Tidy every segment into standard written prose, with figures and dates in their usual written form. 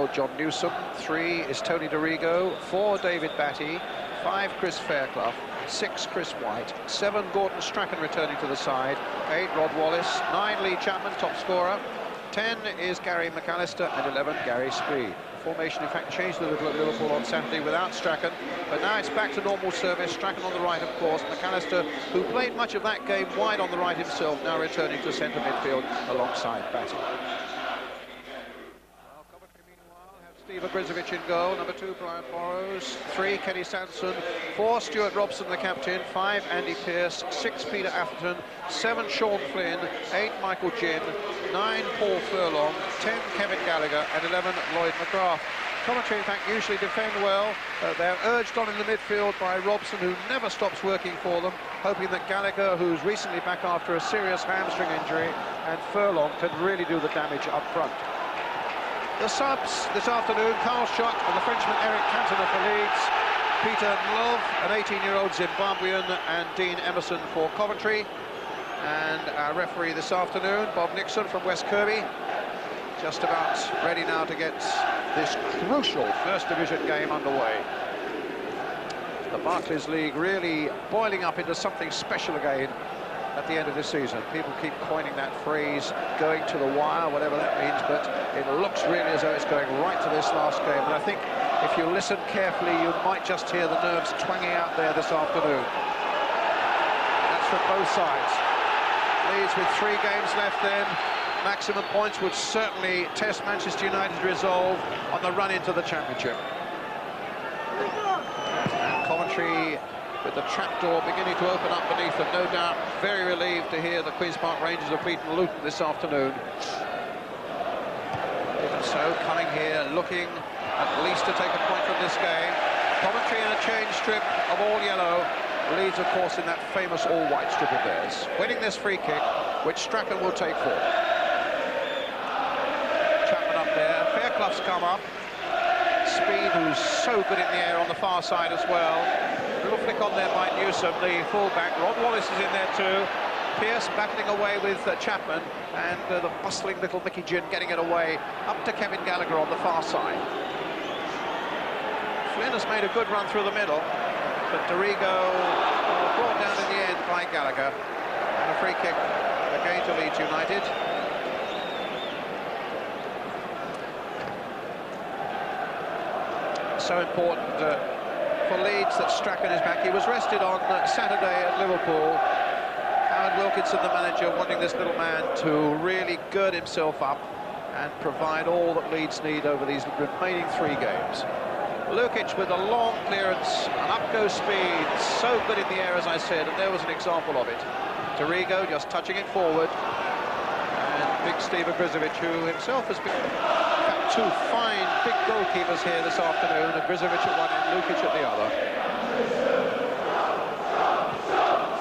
midfield, John Newsome. 3 is Tony Dorigo. 4, David Batty. 5, Chris Fairclough. 6, Chris Whyte. 7, Gordon Strachan returning to the side. 8, Rod Wallace. 9, Lee Chapman, top scorer. 10 is Gary McAllister, and 11, Gary Speed. The formation, in fact, changed a little at Liverpool on Saturday without Strachan, but now it's back to normal service. Strachan on the right, of course. McAllister, who played much of that game wide on the right himself, now returning to centre midfield alongside Batty. Coventry, meanwhile, have Steve Ogrizovic in goal. Number 2, Brian Burrows. 3, Kenny Sansom. 4, Stuart Robson, the captain. 5, Andy Pearce. 6, Peter Atherton. 7, Sean Flynn. 8, Michael Gynn. 9, Paul Furlong. 10, Kevin Gallacher. And 11, Lloyd McGrath. Coventry, in fact, usually defend well. They're urged on in the midfield by Robson, who never stops working for them, hoping that Gallacher, who's recently back after a serious hamstring injury, and Furlong can really do the damage up front. The subs this afternoon: Carl Shutt and the Frenchman Eric Cantona for Leeds, Peter Ndlovu, an 18-year-old Zimbabwean, and Dean Emerson for Coventry. And our referee this afternoon, Bob Nixon from West Kirby, just about ready now to get this crucial First Division game underway. The Barclays League really boiling up into something special again at the end of this season. People keep coining that phrase, going to the wire, whatever that means, but it looks really as though it's going right to this last game. And I think if you listen carefully, you might just hear the nerves twanging out there this afternoon. That's from both sides. Leeds with 3 games left then. Maximum points would certainly test Manchester United's resolve on the run into the Championship. And Coventry, with the trapdoor beginning to open up beneath them, no doubt very relieved to hear the Queen's Park Rangers have beaten Luton this afternoon. Even so, coming here looking at least to take a point from this game. Coventry in a change strip of all yellow. Leeds, of course, in that famous all-white strip of theirs. Winning this free kick, which Strachan will take forward. Chapman up there. Fairclough's come up. Speed, who's so good in the air on the far side as well. A little flick on there by Newsome, the full-back. Rod Wallace is in there too. Pearce battling away with Chapman, and the bustling little Mickey Gynn getting it away up to Kevin Gallacher on the far side. Flynn has made a good run through the middle, but Dorigo brought down in the end by Gallacher. And a free kick again to Leeds United. So important for Leeds that Strachan is back. He was rested on Saturday at Liverpool. Howard Wilkinson, the manager, wanting this little man to really gird himself up and provide all that Leeds need over these remaining 3 games. Lukić with a long clearance, an up-go speed, so good in the air, as I said, and there was an example of it. Dorigo just touching it forward, and big Steve Ogrizovic, who himself has been 2 fine big goalkeepers here this afternoon. Ogrizovic at one end, Lukić at the other.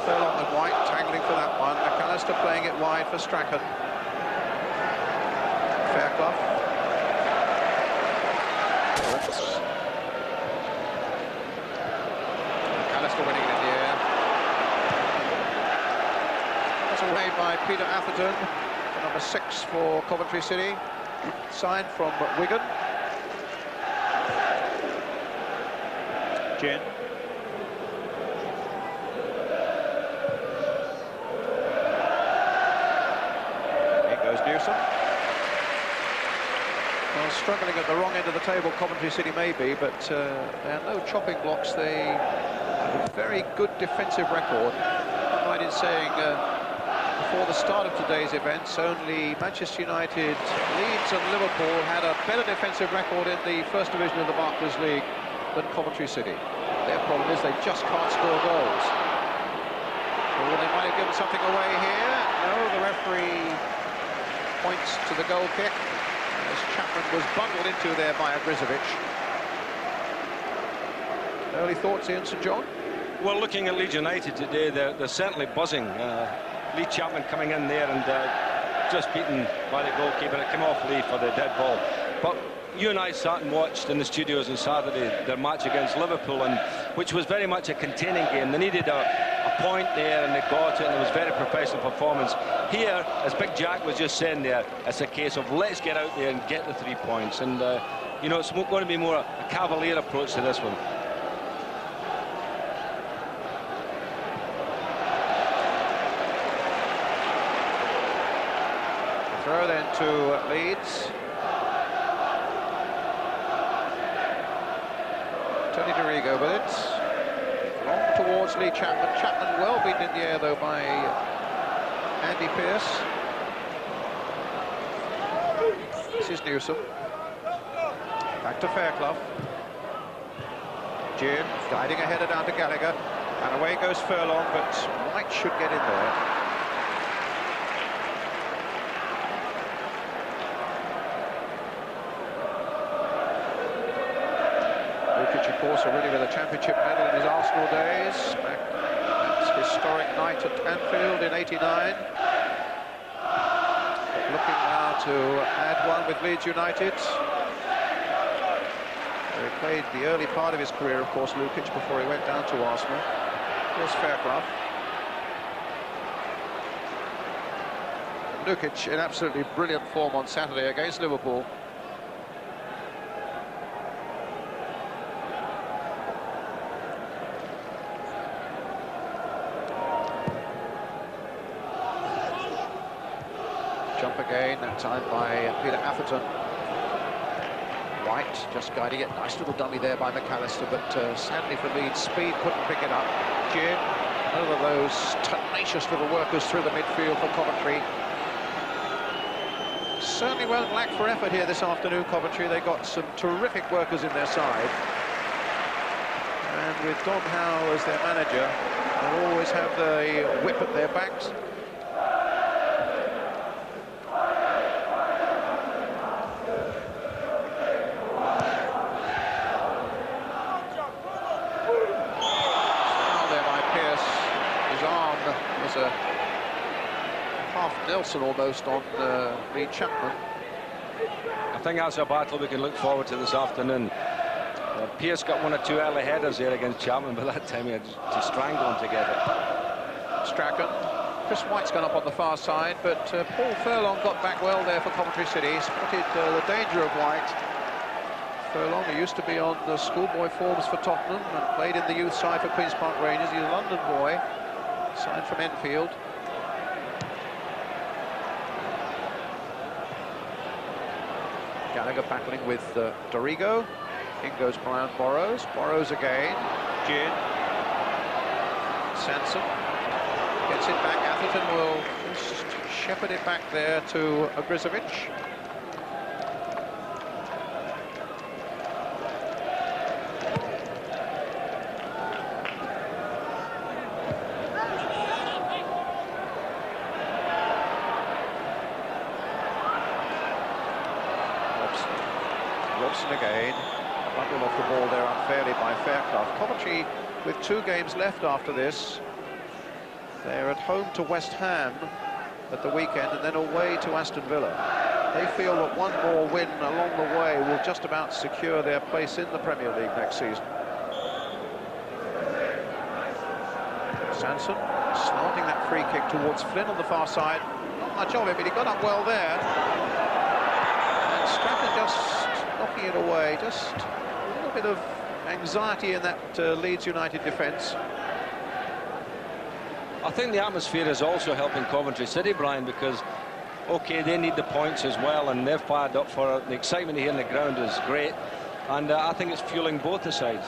Furlong and Whyte tangling for that one. McAllister playing it wide for Strachan. Fairclough. Winning it in the air. That's away by Peter Atherton, number 6 for Coventry City. Signed from Wigan. Gynn. In goes Newsome. Well, struggling at the wrong end of the table, Coventry City may be, but there are no chopping blocks. They have a very good defensive record. I'm right in saying before the start of today's events, only Manchester United, Leeds and Liverpool had a better defensive record in the First Division of the Barclays League than Coventry City. Their problem is they just can't score goals. Well, they might have given something away here. No, the referee points to the goal kick, as Chapman was bundled into there by Ogrizovic. Early thoughts, Ian St John? Well, looking at Leeds United today, they're certainly buzzing. Lee Chapman coming in there and just beaten by the goalkeeper. It came off Lee for the dead ball. But you and I sat and watched in the studios on Saturday their match against Liverpool, and which was very much a containing game. They needed a point there, and they got it, and it was very professional performance. Here, as Big Jack was just saying there, it's a case of let's get out there and get the 3 points. And You know, it's going to be more a cavalier approach to this one. Throw then to Leeds. Tony Dorigo with it. Long towards Lee Chapman. Chapman well beaten in the air though by Andy Pearce. This is Newsome. Back to Fairclough. Gynn guiding a header down to Gallacher. And away goes Furlong, but Whyte should get in there. Lukić, of course, already with a championship medal in his Arsenal days. Back at historic night at Anfield in '89. Looking now to add one with Leeds United. He played the early part of his career, of course, Lukić, before he went down to Arsenal. Here's Fairclough. Lukić in absolutely brilliant form on Saturday against Liverpool. Jump again, that time by Peter Atherton. Whyte just guiding it. Nice little dummy there by McAllister, but sadly for Leeds, speed couldn't pick it up. Gynn, another of those tenacious little workers through the midfield for Coventry. Certainly won't lack for effort here this afternoon, Coventry. They got some terrific workers in their side. And with Don Howe as their manager, they'll always have the whip at their backs. A half Nelson almost on Lee Chapman. I think that's a battle we can look forward to this afternoon. Pearce got one or two early headers there against Chapman, but that time he had to strangle them together. Strachan. Chris White's gone up on the far side, but Paul Furlong got back well there for Coventry City. Spotted the danger of Whyte. Furlong, who used to be on the schoolboy forms for Tottenham and played in the youth side for Queen's Park Rangers. He's a London boy. Signed from Enfield. Gallacher battling with Dorigo. In goes Brian Burrows. Burrows again. Gynn. Sansom. Gets it back. Atherton will just shepherd it back there to Ogrizovic. Robson again, bundled off the ball there unfairly by Fairclough. Coventry with 2 games left after this. They're at home to West Ham at the weekend and then away to Aston Villa. They feel that one more win along the way will just about secure their place in the Premier League next season. Sansom slanting that free kick towards Flynn on the far side. Not much of it, but he got up well there. And Strachan just knocking it away. Just a little bit of anxiety in that Leeds United defence. I think the atmosphere is also helping Coventry City, Brian, because, OK, they need the points as well, and they're fired up for it. The excitement here in the ground is great, and I think it's fueling both the sides.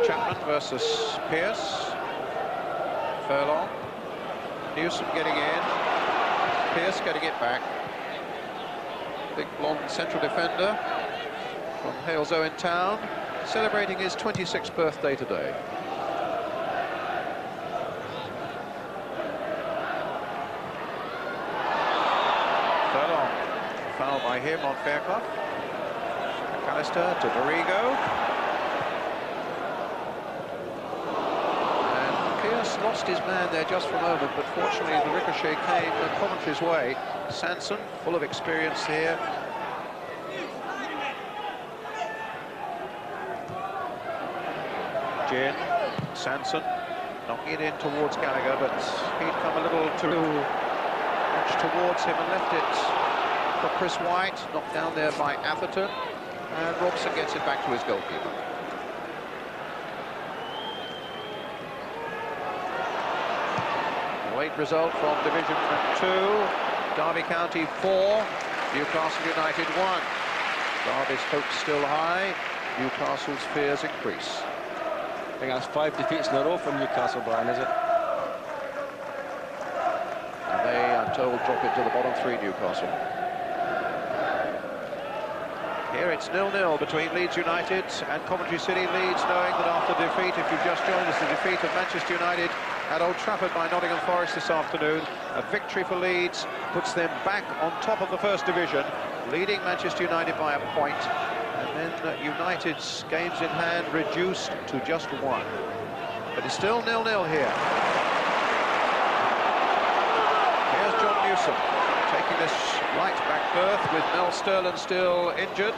Chapman versus Pearce. Furlong. Newsome getting in. Pearce getting it back. Big blonde central defender from Halesoe in town, celebrating his 26th birthday today. Furlong. Foul by him on Fairclough. McAllister to Dorigo. Pearce lost his man there just for a moment, but fortunately the ricochet came Coventry's way. Sansom, full of experience here. Gynn, Sansom, knocking it in towards Gallacher, but he'd come a little too much towards him and left it for Chris Whyte, knocked down there by Atherton, and Robson gets it back to his goalkeeper. Great result from Division 2. Derby County 4, Newcastle United 1. Derby's hopes still high, Newcastle's fears increase. I think that's 5 defeats in a row for Newcastle, Brian, is it? And they, I'm told, drop it to the bottom 3, Newcastle. Here it's 0-0 between Leeds United and Coventry City. Leeds knowing that after defeat, if you've just joined us, the defeat of Manchester United at Old Trafford by Nottingham Forest this afternoon, a victory for Leeds puts them back on top of the First Division, leading Manchester United by a point. And then United's games in hand reduced to just 1. But it's still 0-0 here. Here's John Newsome taking this right back berth with Mel Sterland still injured.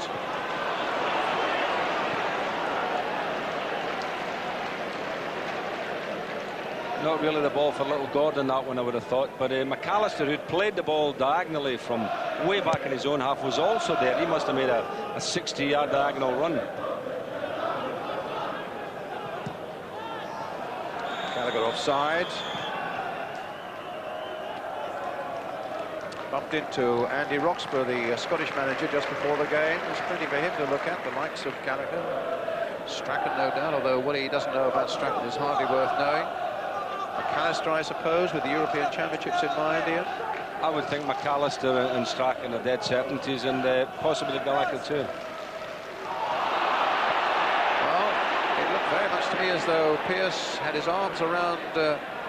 Not really the ball for little Gordon, that one, I would have thought. But McAllister, who'd played the ball diagonally from way back in his own half, was also there. He must have made a 60-yard diagonal run. Gallacher offside. Bumped into Andy Roxburgh, the Scottish manager, just before the game. There's plenty for him to look at, the likes of Gallacher. Strachan, no doubt, although what he doesn't know about Strachan is hardly worth knowing. McAllister, I suppose, with the European Championships in mind, Ian. I would think McAllister and Strachan are dead certainties, and possibly Gallacher too. Well, it looked very much to me as though Pearce had his arms around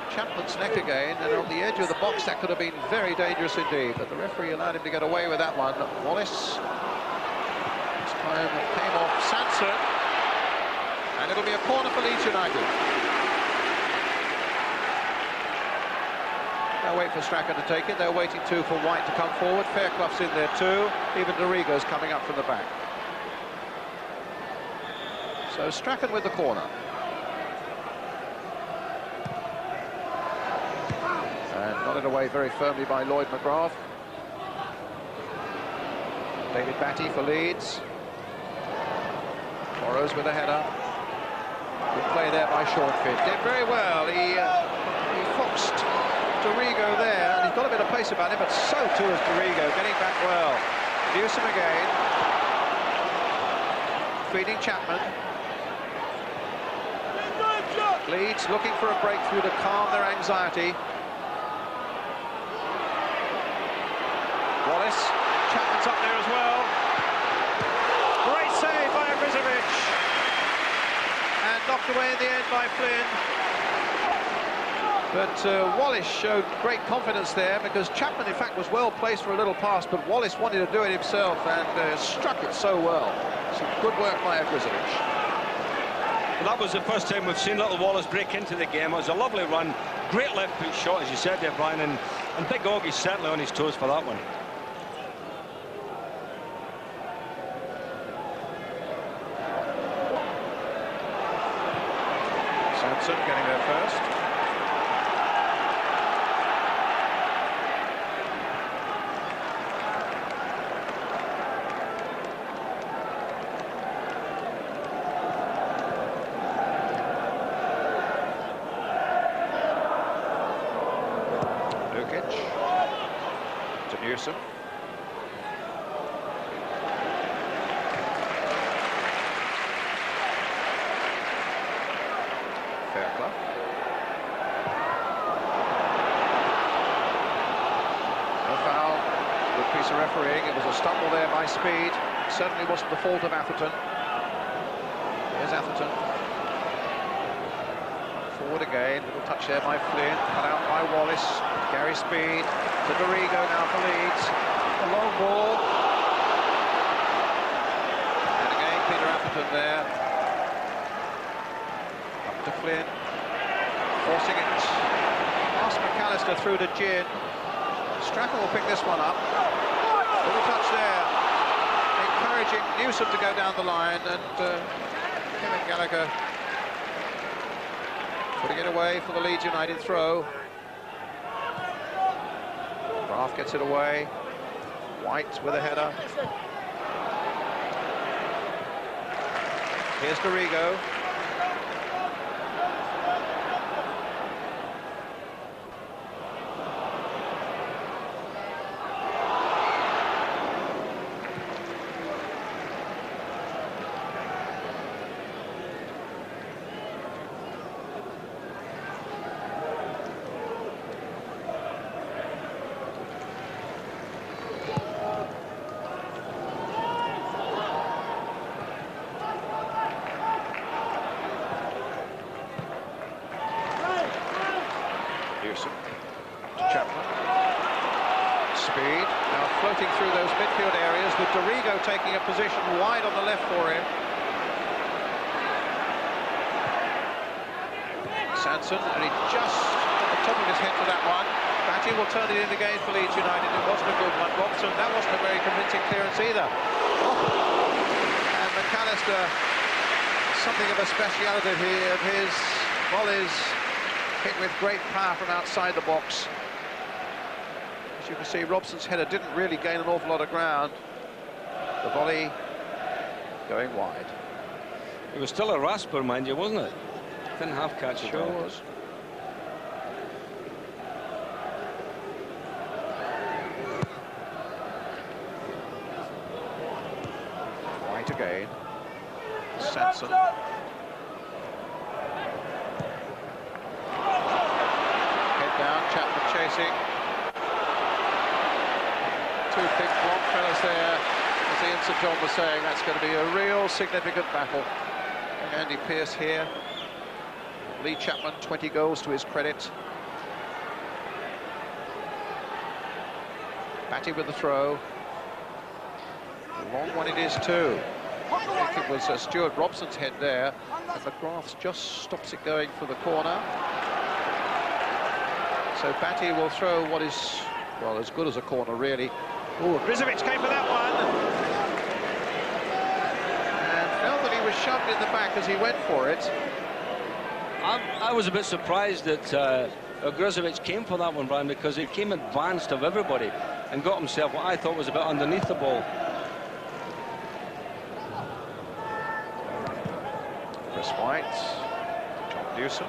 Chapman's neck again, and on the edge of the box that could have been very dangerous indeed, but the referee allowed him to get away with that one. Wallace, this time it came off Sansom, and it'll be a corner for Leeds United. They'll wait for Strachan to take it. They're waiting too for Whyte to come forward. Fairclough's in there too. Even Dorigo's coming up from the back. So Strachan with the corner. And nodded away very firmly by Lloyd McGrath. David Batty for Leeds. Burrows with a header. Good play there by Sean Finn. Did very well. He foxed Dorigo there, and he's got a bit of pace about him, but so too is Dorigo, getting back well. Newsome again. Feeding Chapman. Leeds looking for a breakthrough to calm their anxiety. Wallace. Chapman's up there as well. Great save by Ogrizovic. And knocked away in the end by Flynn. But Wallace showed great confidence there, because Chapman, in fact, was well placed for a little pass, but Wallace wanted to do it himself and struck it so well. Some good work by Ogrizovic. Well, that was the first time we've seen little Wallace break into the game. It was a lovely run, great left foot shot, as you said there, Brian, and Big Oggie's certainly on his toes for that one. Sansom getting there first. Lukić to Newsome. Fairclough. No foul. Good piece of refereeing. It was a stumble there by Speed. Certainly wasn't the fault of Atherton. Here's Atherton. Forward again. Little touch there by Flynn. Cut out by Wallace. Gary Speed to Dorigo now for Leeds. A long ball. And again Peter Atherton there. Up to Flynn. Forcing it past McAllister through to Gynn. Strachan will pick this one up. Little touch there. Encouraging Newsome to go down the line, and Kevin Gallacher Putting it away for the Leeds United throw. McGrath gets it away. Whyte with a header. Here's Dorigo. Newsome to Chapman. Speed. Now floating through those midfield areas with Dorigo taking a position wide on the left for him. Sansom, and he just at the top of his head for that one. Batty will turn it in again for Leeds United. It wasn't a good one. Robson, that wasn't a very convincing clearance either. And McAllister, something of a speciality here of his volleys. Hit with great power from outside the box. As you can see, Robson's header didn't really gain an awful lot of ground. The volley going wide. It was still a rasper, mind you, wasn't it? Didn't have catch at all. Sure was. Whyte again. Sansom. Chapman chasing. Two big block fellas there. As Ian St John was saying, that's going to be a real significant battle. And Andy Pearce here. Lee Chapman, 20 goals to his credit. Batty with the throw. A long one it is too. I think it was Stuart Robson's head there. And McGrath just stops it going for the corner. So Batty will throw what is, well, as good as a corner, really. Oh, Ogrizovic came for that one. And felt that he was shoved in the back as he went for it. I was a bit surprised that Ogrizovic came for that one, Brian, because he came advanced of everybody and got himself what I thought was a bit underneath the ball. Chris Whyte, John Newsome.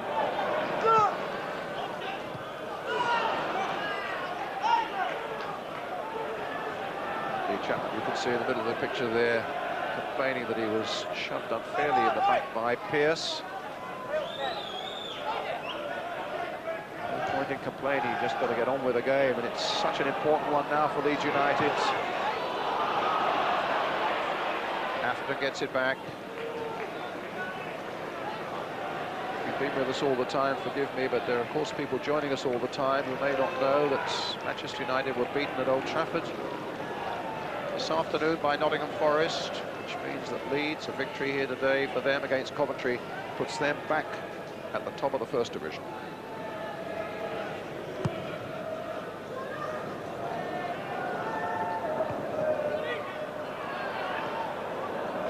Chapman, you can see in the middle of the picture there, complaining that he was shoved unfairly in the back by Pearce. No point in complaining, you just got to get on with the game, and it's such an important one now for Leeds United. Atherton gets it back. You've been with us all the time, forgive me, but there are of course people joining us all the time who may not know that Manchester United were beaten at Old Trafford this afternoon by Nottingham Forest, which means that Leeds, a victory here today for them against Coventry, puts them back at the top of the First Division.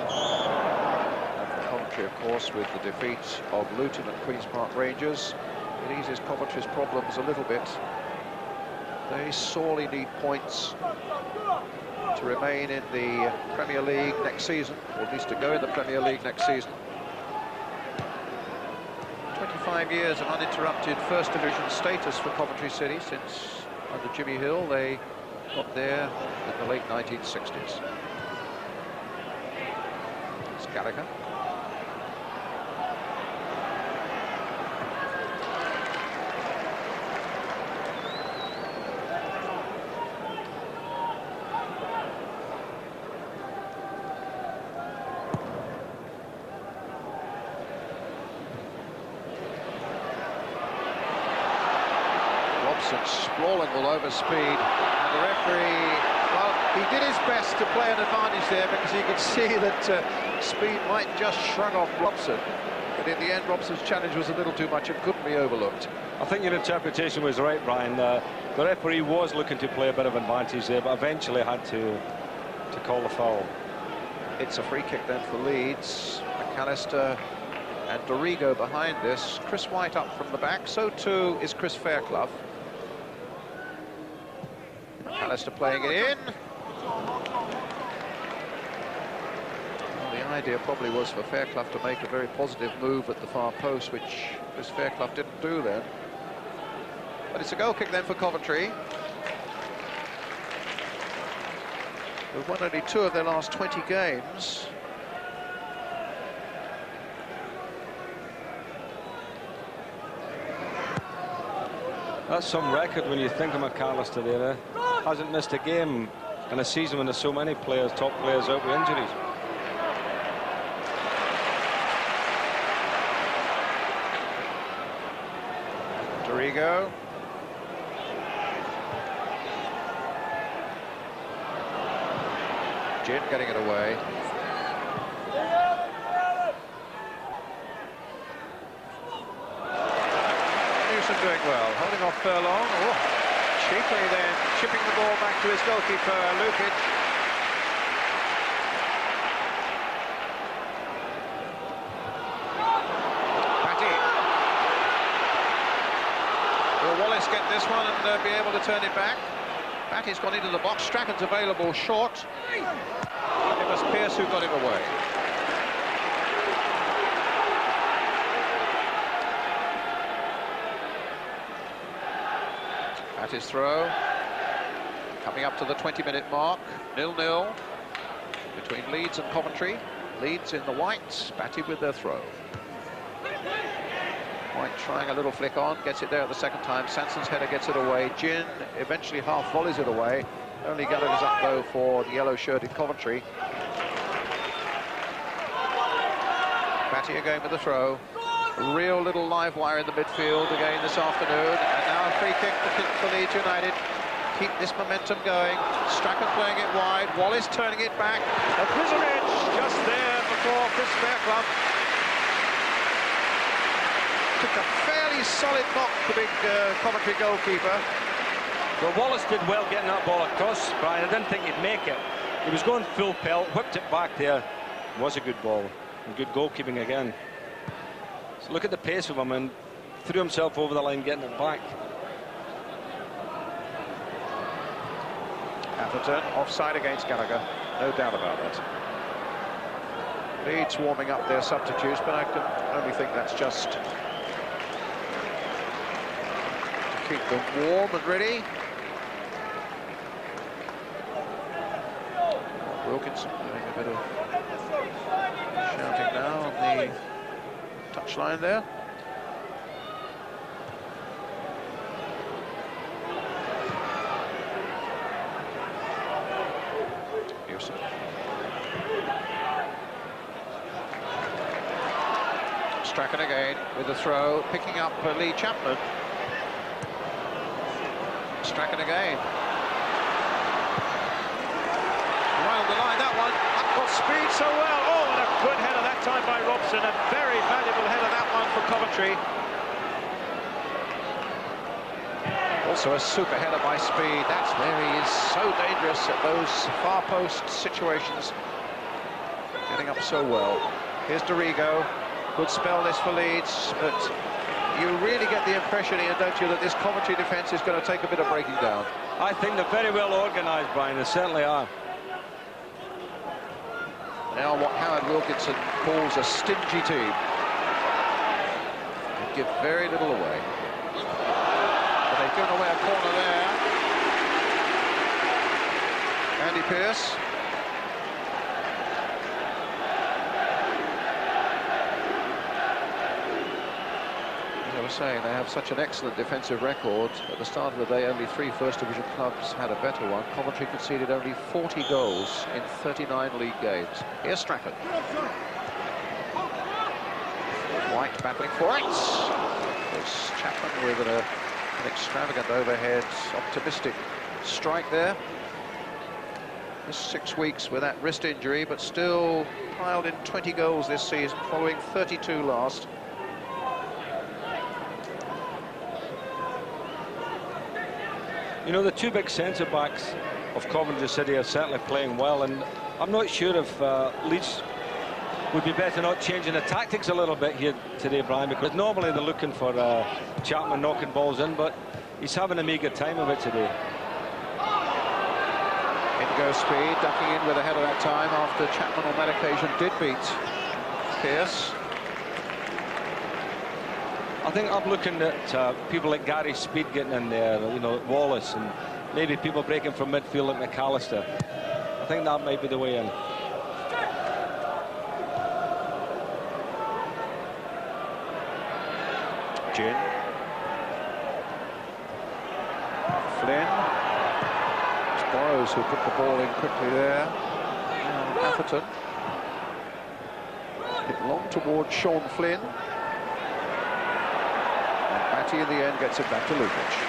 And for Coventry, of course, with the defeat of Luton and Queen's Park Rangers, it eases Coventry's problems a little bit. They sorely need points to remain in the Premier League next season, or at least to go in the Premier League next season. 25 years of uninterrupted First Division status for Coventry City since, under Jimmy Hill, they got there in the late 1960s. It's Gallacher. Sprawling all over speed, and the referee, well, he did his best to play an advantage there because you could see that speed might just shrug off Robson, but in the end Robson's challenge was a little too much and couldn't be overlooked. I think your interpretation was right, Brian. The referee was looking to play a bit of advantage there, but eventually had to call the foul. It's a free kick then for Leeds. McAllister and Dorigo behind this. Chris Whyte up from the back, so too is Chris Fairclough. McAllister playing it in. Well, the idea probably was for Fairclough to make a very positive move at the far post, which Chris Fairclough didn't do then. But it's a goal kick then for Coventry. They've won only 2 of their last 20 games. That's some record when you think of McAllister there. Hasn't missed a game in a season when there's so many players, top players, out with injuries. Dorigo. Gynn getting it away. Newsome doing well, holding off Furlong. Oh, cheaply then, chipping the ball back to his goalkeeper, Lukić. Batty. Will Wallace get this one and be able to turn it back? Batty's gone into the box. Strachan's available short. It was Pearce who got him away. Batty's throw. Coming up to the 20-minute mark. 0-0 between Leeds and Coventry. Leeds in the whites. Batty with their throw. Whyte trying a little flick on, gets it there at the second time. Sansom's header gets it away. Gynn eventually half volleys it away. Only Gallacher's up though for the yellow shirt in Coventry. Batty again with the throw. A real little live wire in the midfield again this afternoon. And now a free kick for Leeds United. Keep this momentum going. Strachan playing it wide. Wallace turning it back. Ogrizovic just there before Chris Fairclough. Took a fairly solid knock, the big Coventry goalkeeper. Well, Wallace did well getting that ball across, Brian. I didn't think he'd make it. He was going full pelt, whipped it back there. It was a good ball, and good goalkeeping again. So look at the pace of him, and threw himself over the line getting it back. Atherton offside against Gallacher, no doubt about that. Leeds warming up their substitutes, but I can only think that's just keep them warm and ready. Wilkinson doing a bit of shouting now on the touchline there. Newsome. Strachan again with the throw, picking up Lee Chapman. Strachan again. Right on the line, that one. Up got speed so well. Oh, and a good header that time by Robson. A very valuable header, that one, for Coventry. Also a super header by speed. That's where he is so dangerous at those far post situations. Getting up so well. Here's Dorigo. Good spell this for Leeds, but you really get the impression here, don't you, that this Coventry defence is going to take a bit of breaking down. I think they're very well organised, Brian. They certainly are. Now what Howard Wilkinson calls a stingy team. They give very little away. But they've given away a corner there. Andy Pearce. Saying they have such an excellent defensive record. At the start of the day, only 3 First Division clubs had a better one. Coventry conceded only 40 goals in 39 league games. Here's Strachan. Whyte battling for it. There's Chapman with an extravagant overhead, optimistic strike there. Just 6 weeks with that wrist injury, but still piled in 20 goals this season, following 32 last. You know, the 2 big centre-backs of Coventry City are certainly playing well, and I'm not sure if Leeds would be better not changing the tactics a little bit here today, Brian, because normally they're looking for Chapman knocking balls in, but he's having a meagre time of it today. Indigo Speed ducking in with a header that time after Chapman on that occasion did beat Pearce. I think I'm looking at people like Gary Speed getting in there, you know, Wallace, and maybe people breaking from midfield like McAllister. I think that might be the way in. Gynn. Flynn. It's Burrows who put the ball in quickly there. And Atherton. Hit long towards Sean Flynn. And Batty in the end gets it back to Lukić.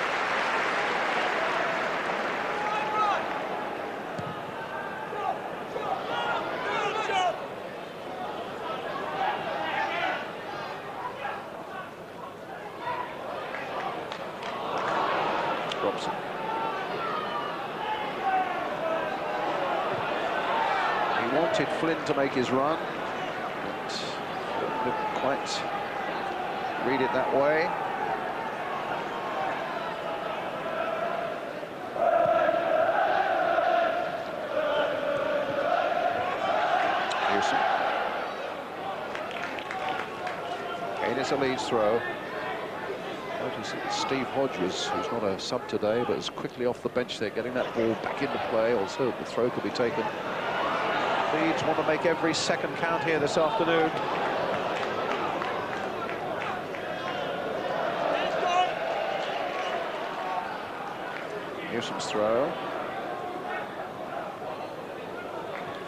Robson. He wanted Flynn to make his run, but didn't quite read it that way. Newsome. Again, it's a Leeds throw. Notice that Steve Hodges, who's not a sub today, but is quickly off the bench there, getting that ball back into play, also the throw could be taken. Leeds want to make every second count here this afternoon. Newsome's throw.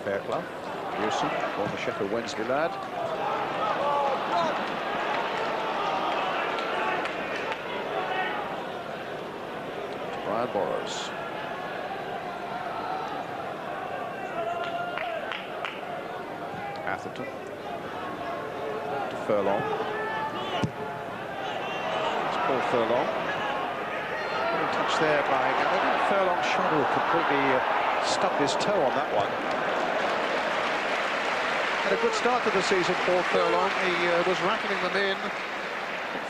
Fairclough. Newsome, former Sheffield Wednesday lad. Burrows. Atherton to Furlong. It's Paul Furlong. Good touch there by Gallacher. Furlong shot who completely stubbed his toe on that one. Had a good start to the season, Paul Furlong. He was rattling them in.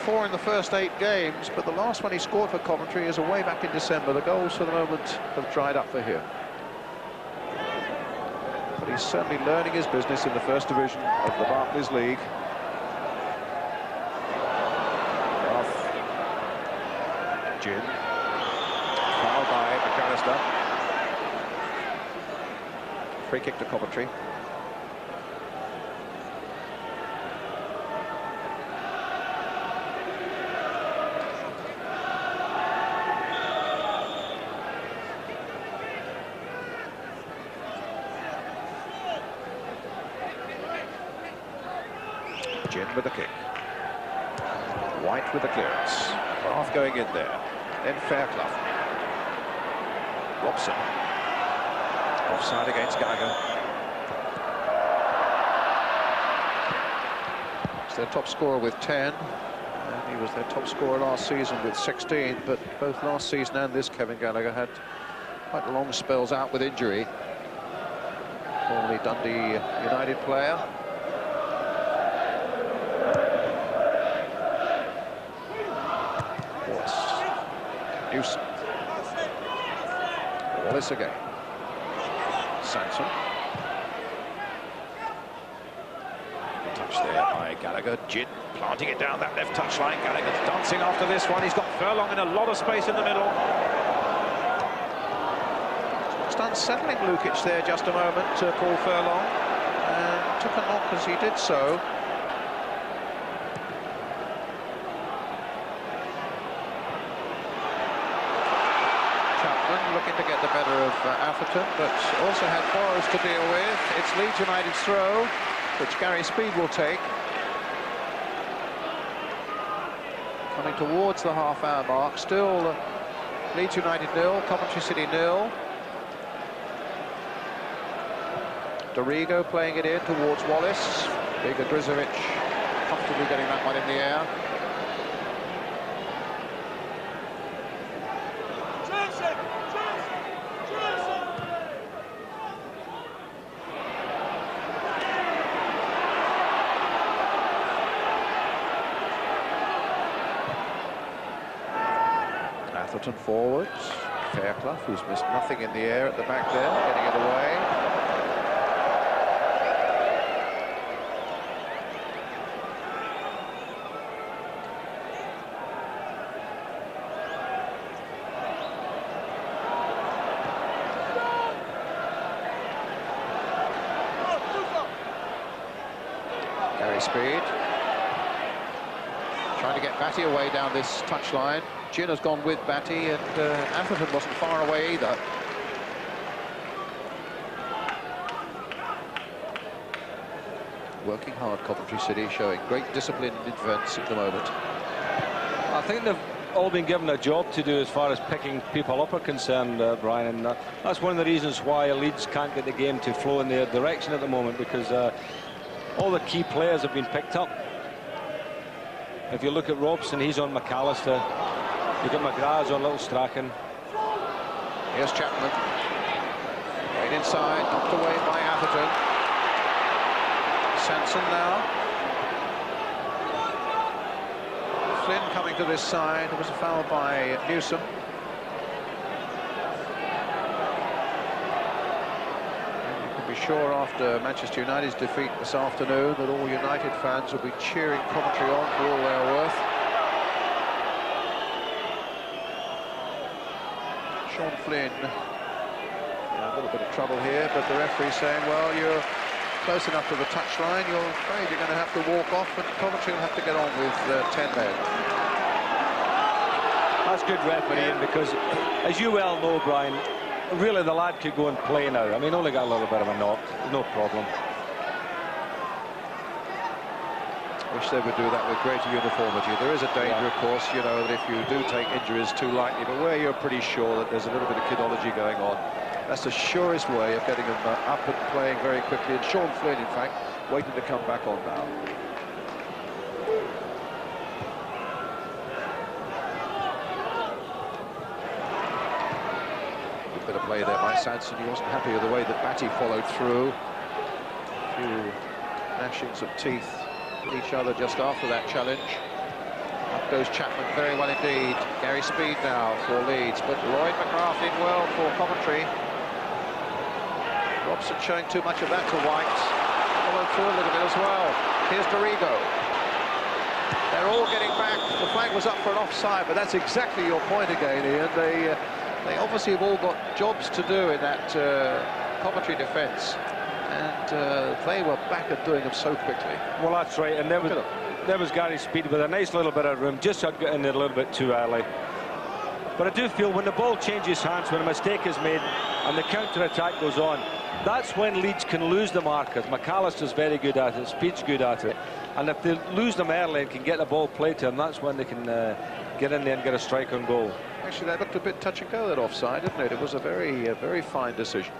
4 in the first 8 games, but the last one he scored for Coventry is away back in December. The goals for the moment have dried up for him. But he's certainly learning his business in the first division of the Barclays League. Gynn. Foul by McAllister. Free kick to Coventry. Gynn with the kick. Whyte with the clearance. McGrath going in there. Then Fairclough. Robson. Offside against Gallacher. He's their top scorer with 10. And he was their top scorer last season with 16. But both last season and this, Kevin Gallacher had quite long spells out with injury. Formerly Dundee United player. Newsome. Wallace again. Sansom. Touch there by Gallacher. Gynn planting it down that left touchline. Gallagher's dancing after this one. He's got Furlong in a lot of space in the middle. Just unsettling Lukić there just a moment, Paul Furlong. And took a knock as he did so. Looking to get the better of Atherton, but also had Burrows to deal with. It's Leeds United's throw, which Gary Speed will take. Coming towards the half-hour mark, still Leeds United 0, Coventry City 0. Dorigo playing it in towards Wallace. Big Ogrizovic comfortably getting that one in the air. Atherton forwards. Fairclough, who's missed nothing in the air at the back there, getting it away. Speed. Trying to get Batty away down this touchline. Gynn has gone with Batty, and Atherton wasn't far away either. Working hard, Coventry City, showing great discipline in defence at the moment. I think they've all been given a job to do as far as picking people up are concerned, Brian, and that's one of the reasons why Leeds can't get the game to flow in their direction at the moment, because all the key players have been picked up. If you look at Robson, he's on McAllister. You've got McGrath on little Strachan. Here's Chapman. Right inside, knocked away by Atherton. Sansom now. Flynn coming to this side. There was a foul by Newsome. Sure, after Manchester United's defeat this afternoon, that all United fans will be cheering Coventry on for all they're worth. Sean Flynn, a little bit of trouble here, but the referee's saying, well, you're close enough to the touchline, you're afraid you're going to have to walk off, and Coventry will have to get on with 10 men. That's good refereeing, because, as you well know, Brian, really, the lad could go and play now. I mean, only got a little bit of a knock, no problem. Wish they would do that with greater uniformity. There is a danger, of course, you know, that if you do take injuries too lightly, but where you're pretty sure that there's a little bit of kidology going on, that's the surest way of getting them up and playing very quickly. And Sean Flynn, in fact, waiting to come back on now. Bit of play there by Sansom. He wasn't happy with the way that Batty followed through. A few gnashings of teeth at each other just after that challenge. Up goes Chapman very well indeed. Gary Speed now for Leeds, but Lloyd McGrath in well for Coventry. Robson showing too much of that to Whyte. Followed through a little bit as well. Here's Dorigo. They're all getting back. The flag was up for an offside, but that's exactly your point again, Ian. They obviously have all got jobs to do in that Coventry defence, and they were back and doing them so quickly. Well, that's right, and there was Gary Speed with a nice little bit of room, just got in there a little bit too early. But I do feel when the ball changes hands, when a mistake is made and the counter-attack goes on, that's when Leeds can lose the markers. McAllister's very good at it, Speed's good at it, and if they lose them early and can get the ball played to them, that's when they can get in there and get a strike on goal. Actually, that looked a bit touch and go, that offside, didn't it? It was a very fine decision.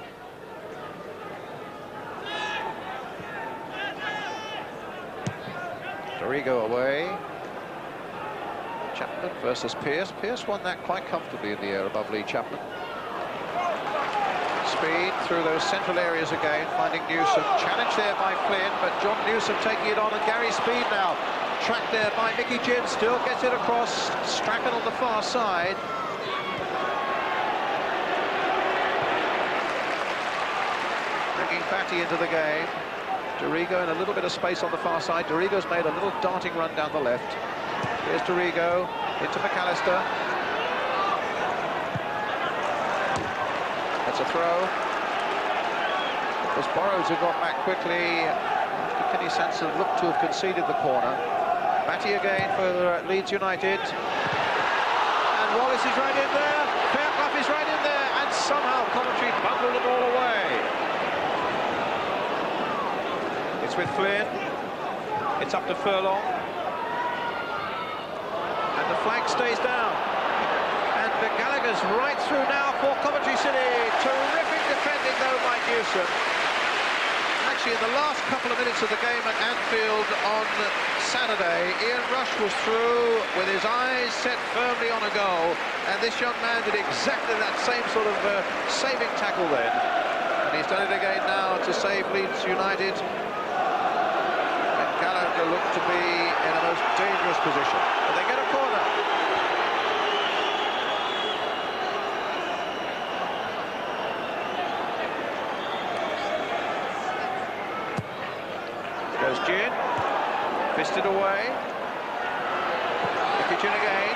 Dorigo away. Chapman versus Pearce. Pearce won that quite comfortably in the air above Lee Chapman. Speed through those central areas again, finding Newsome. Challenge there by Flynn, but John Newsome taking it on, and Gary Speed now. Tracked there by Mickey Gynn, still gets it across. Strachan on the far side. Bringing Batty into the game. Dorigo in a little bit of space on the far side. Dorigo's made a little darting run down the left. Here's Dorigo into McAllister. That's a throw. It was Burrows who got back quickly after Kenny Sansom looked to have conceded the corner. Batty again for Leeds United. And Wallace is right in there. Fairclough is right in there. And somehow Coventry bundled the ball away. It's with Flynn. It's up to Furlong. And the flag stays down. And Gallacher's right through now for Coventry City. Terrific defending though by Newsome. Actually, in the last couple of minutes of the game at Anfield on Saturday, Ian Rush was through with his eyes set firmly on a goal, and this young man did exactly that same sort of saving tackle then. And he's done it again now to save Leeds United. And Gallacher looked to be in a most dangerous position. But they get a corner. There's Gynn, fisted away. Lukić in again.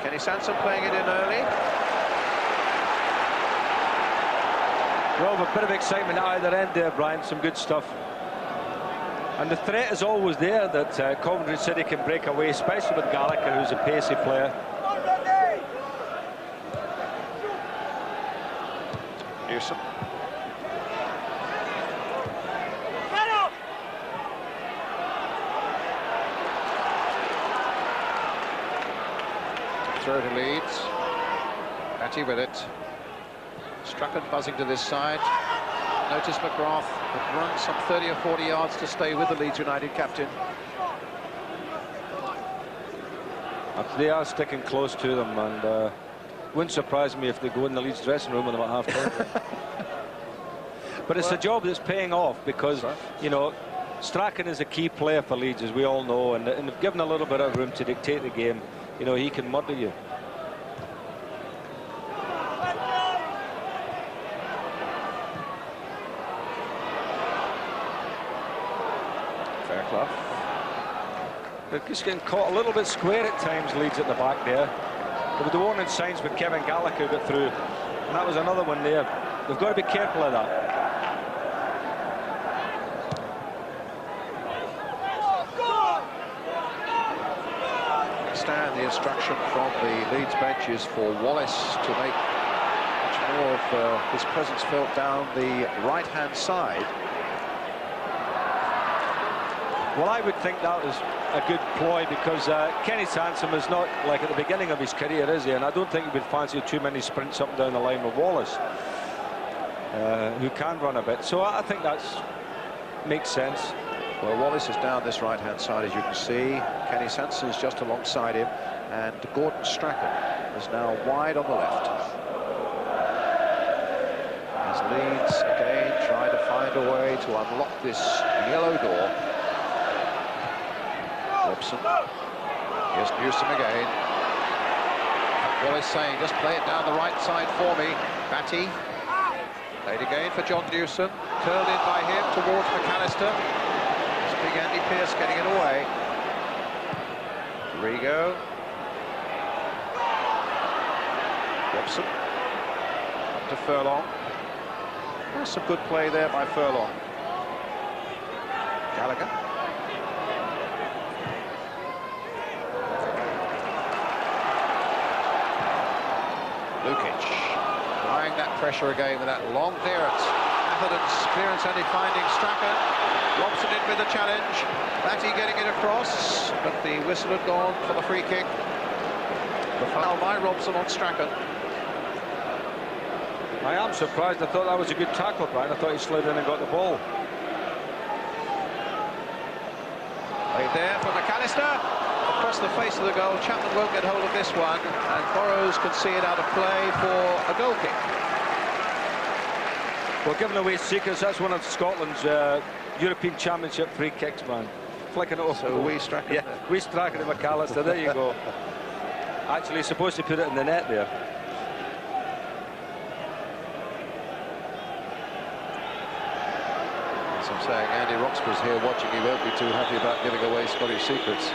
Kenny Sansom playing it in early. Well, a bit of excitement at either end there, Brian. Some good stuff. And the threat is always there that Coventry City can break away, especially with Gallacher, who's a pacey player. Newsome. Throw to Leeds. Batty with it. Strachan buzzing to this side. Notice McGrath had run some 30 or 40 yards to stay with the Leeds United captain. They are sticking close to them, and wouldn't surprise me if they go in the Leeds dressing room with them at half-time. But it's a job that's paying off because, you know, Strachan is a key player for Leeds, as we all know, and if given a little bit of room to dictate the game, you know, he can murder you. Fairclough. They're just getting caught a little bit square at times, Leeds at the back there. There were the warning signs when Kevin Gallacher got through, and that was another one there. They've got to be careful of that. Understand the instruction from the Leeds bench is for Wallace to make much more of his presence felt down the right-hand side. Well, I would think that was a good ploy because Kenny Sansom is not like at the beginning of his career, is he? And I don't think he would fancy too many sprints up and down the line with Wallace, who can run a bit. So I think that makes sense. Well, Wallace is down this right-hand side, as you can see. Kenny Sansom's just alongside him, and Gordon Strachan is now wide on the left. As Leeds again try to find a way to unlock this yellow door. Robson. Here's Newsome again. Wallace saying, just play it down the right side for me. Batty. Played again for John Newsome. Curled in by him towards McAllister. It's big Andy Pearce getting it away. Dorigo. Robson. Up to Furlong. There's some good play there by Furlong. Gallacher. Lukić applying that pressure again with that long clearance. Atherton's clearance only finding Strachan. Robson in with the challenge. Batty getting it across, but the whistle had gone for the free kick. The foul by Robson on Strachan. I am surprised. I thought that was a good tackle, Brian. I thought he slid in and got the ball. Played there for McAllister. Across the face of the goal. Chapman won't get hold of this one, and Burrows can see it out of play for a goal kick. Well, giving away secrets, that's one of Scotland's European Championship free kicks, man. Flicking it over. So we Strachan. Yeah, we Strachan and McAllister. There you go. Actually, supposed to put it in the net there. As I'm saying, Andy Roxburgh's here watching. He won't be too happy about giving away Scottish secrets.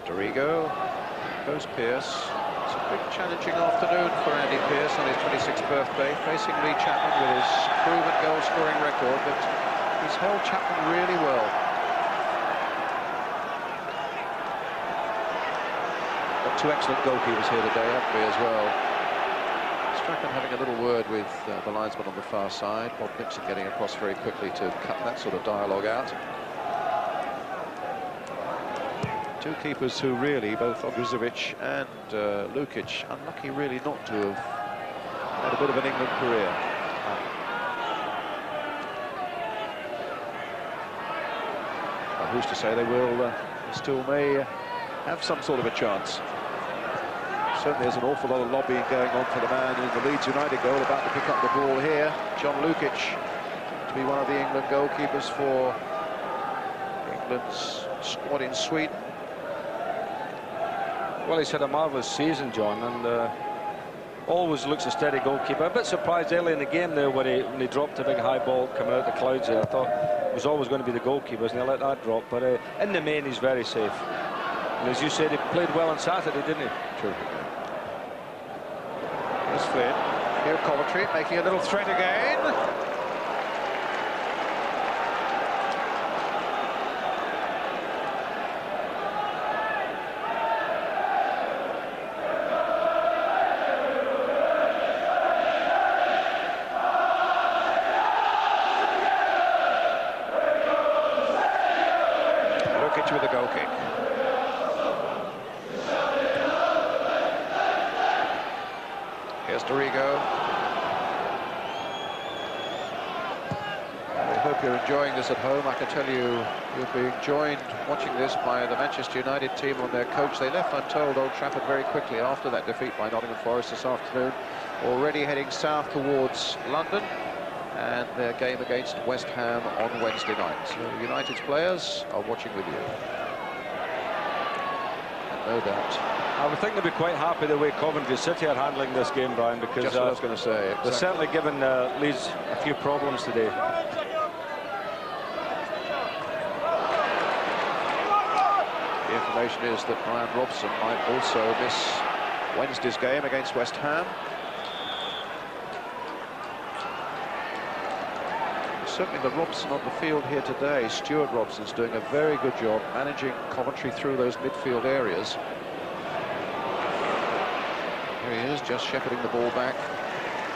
Dorigo goes Pearce. It's a big challenging afternoon for Andy Pearce on his 26th birthday, facing Lee Chapman with his proven goal-scoring record, but he's held Chapman really well. Got two excellent goalkeepers here today, haven't we, as well? Strachan having a little word with the linesman on the far side. Bob Nixon getting across very quickly to cut that sort of dialogue out. Two keepers who really, both Ogrizovic and Lukić, unlucky really not to have had a bit of an England career. But who's to say they will still may have some sort of a chance. Certainly there's an awful lot of lobbying going on for the man in the Leeds United goal, about to pick up the ball here. John Lukić to be one of the England goalkeepers for England's squad in Sweden. Well, he's had a marvellous season, John, and always looks a steady goalkeeper. A bit surprised early in the game there when he dropped a big high ball coming out of the clouds there. I thought it was always going to be the goalkeepers, and he let that drop. But in the main, he's very safe. And as you said, he played well on Saturday, didn't he? True. Here's Flynn. Here Coventry making a little threat again. Lukić with a goal kick. Here's Dorigo. I hope you're enjoying this at home. I can tell you, you'll be joined watching this by the Manchester United team on their coach. They left, I'm told, Old Trafford very quickly after that defeat by Nottingham Forest this afternoon, already heading south towards London, and their game against West Ham on Wednesday night. So United's players are watching with you. And no doubt. I would think they'd be quite happy the way Coventry City are handling this game, Brian, because just what I was going to say. Exactly. They're certainly given Leeds a few problems today. The information is that Brian Robson might also miss Wednesday's game against West Ham. Certainly the Robson on the field here today, Stuart Robson's doing a very good job managing Coventry through those midfield areas. Here he is, just shepherding the ball back.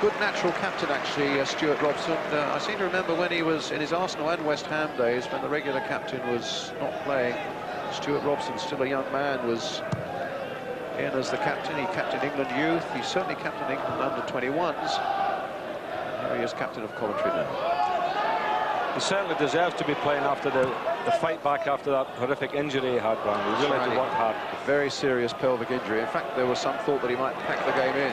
Good natural captain, actually, Stuart Robson. I seem to remember when he was in his Arsenal and West Ham days, when the regular captain was not playing, Stuart Robson, still a young man, was in as the captain. He captained England youth. He certainly captained England under-21s. Here he is, captain of Coventry now. He certainly deserves to be playing after the fight back after that horrific injury he had, Brian. He really had to work hard. A very serious pelvic injury. In fact, there was some thought that he might pack the game in.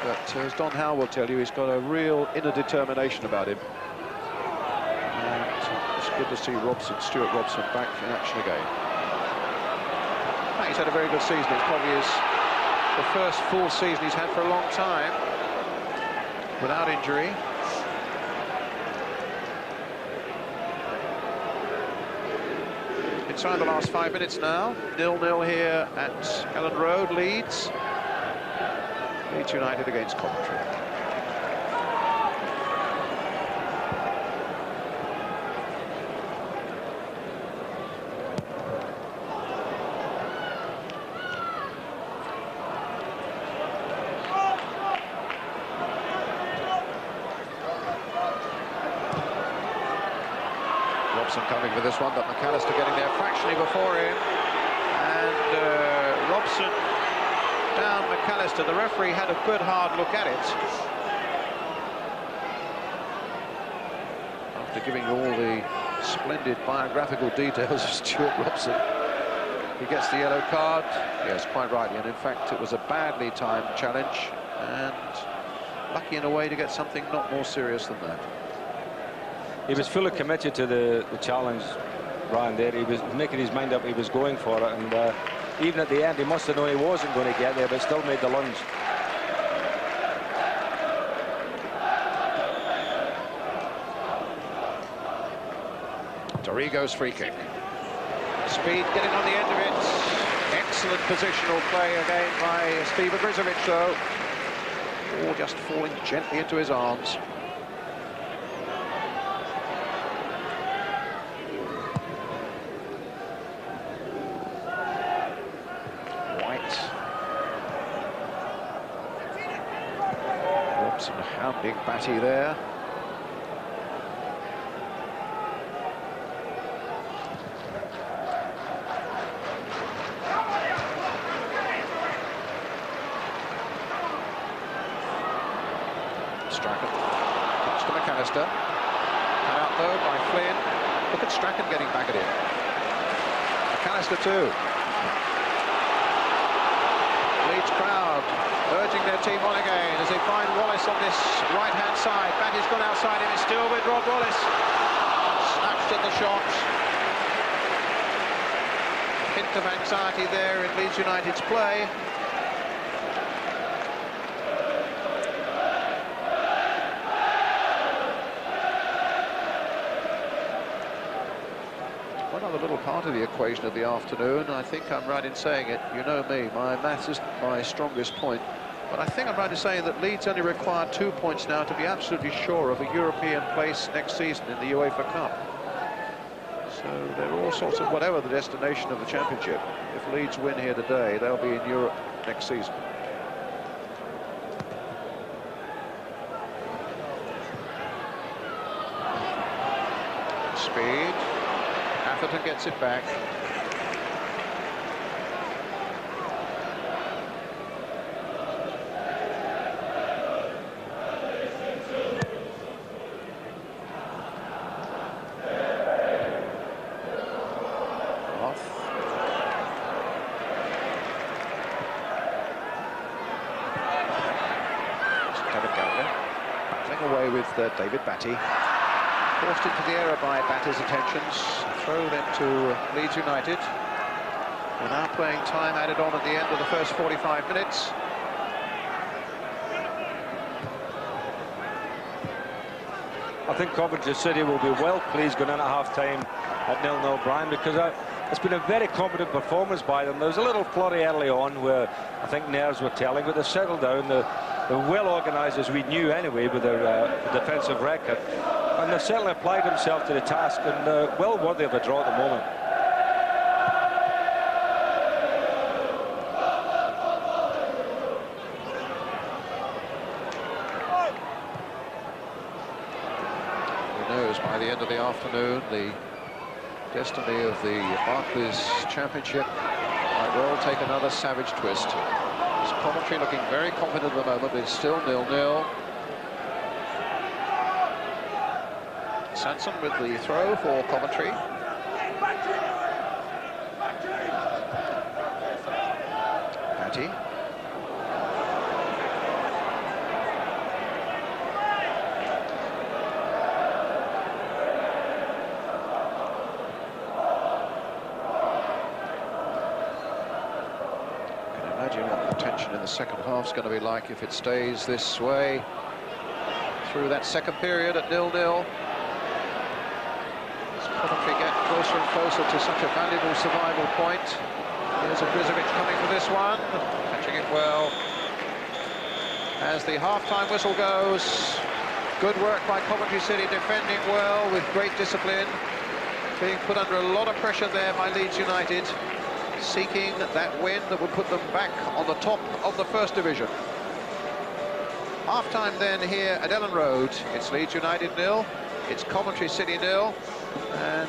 But as Don Howe will tell you, he's got a real inner determination about him. And it's good to see Stuart Robson back in action again. In fact, he's had a very good season. It's probably the first full season he's had for a long time without injury. Inside the last 5 minutes now, 0-0 here at Ellen Road, Leeds. Leeds United against Coventry. Robson coming for this one, but McAllister getting there fractionally before him. And Robson down McAllister. The referee had a good hard look at it. After giving you all the splendid biographical details of Stuart Robson, he gets the yellow card. Yes, quite rightly. And in fact, it was a badly timed challenge, and lucky in a way to get something not more serious than that. He was fully committed to the challenge, Brian, there. He was making his mind up, he was going for it, and even at the end he must have known he wasn't going to get there, but still made the lunge. Dorigo's free kick. Speed getting on the end of it. Excellent positional play again by Steve Ogrizovic, though. Ball just falling gently into his arms. Robson hounding Batty there. Strachan. Touch to McAllister. Cut out though by Flynn. Look at Strachan getting back at him. McAllister too. Leeds crowd urging their team on again as they find Wallace Wallace on this right-hand side. Batty's gone outside him. It's still with Rob Wallace. Snatched at the shot. Hint of anxiety there in Leeds United's play. One other little part of the equation of the afternoon, I think I'm right in saying it, you know me, my maths isn't my strongest point, but I think I'm right in saying that Leeds only require 2 points now to be absolutely sure of a European place next season in the UEFA Cup. So there are all sorts of, whatever the destination of the championship, if Leeds win here today, they'll be in Europe next season. Speed. Atherton gets it back. David Batty, forced into the error by Batty's attentions, throw them to Leeds United. We're now playing time added on at the end of the first 45 minutes. I think Coventry City will be well pleased going in at half-time at 0-0, Brian, because it's been a very competent performance by them. There was a little flurry early on where I think nerves were telling, but they've settled down. They're well organised, as we knew anyway, with their defensive record, and they've certainly applied themselves to the task, and well worthy of a draw at the moment. Who knows, by the end of the afternoon, the destiny of the Barclays Championship might well take another savage twist. Coventry looking very confident at the moment, but it's still 0-0. Sansom with the throw for Coventry. Batty. In the second half is going to be like if it stays this way through that second period at 0-0. As Coventry get closer and closer to such a valuable survival point. Here's Ogrizovic coming for this one, catching it well. As the half-time whistle goes, good work by Coventry City, defending well with great discipline, being put under a lot of pressure there by Leeds United, seeking that win that would put them back on the top of the First Division. Half-time then here at Ellen Road. It's Leeds United 0, it's Coventry City 0, and...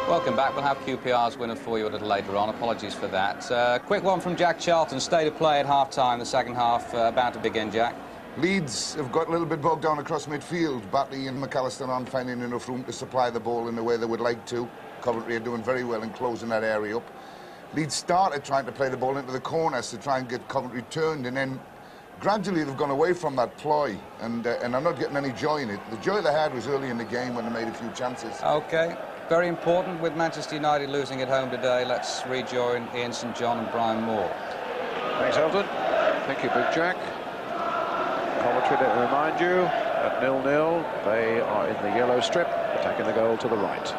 Welcome back. We'll have QPR's winner for you a little later on. Apologies for that. Quick one from Jack Charlton. State of play at half-time. The second half about to begin, Jack. Leeds have got a little bit bogged down across midfield. Batty and McAllister aren't finding enough room to supply the ball in the way they would like to. Coventry are doing very well in closing that area up. Leeds started trying to play the ball into the corners to try and get Coventry turned, and then gradually they've gone away from that ploy, and I'm not getting any joy in it. The joy they had was early in the game when they made a few chances. OK. Very important with Manchester United losing at home today. Let's rejoin Ian St John and Brian Moore. Thanks, Elton. Thank you, Big Jack. Coventry, let me remind you, at 0-0, they are in the yellow strip, attacking the goal to the right.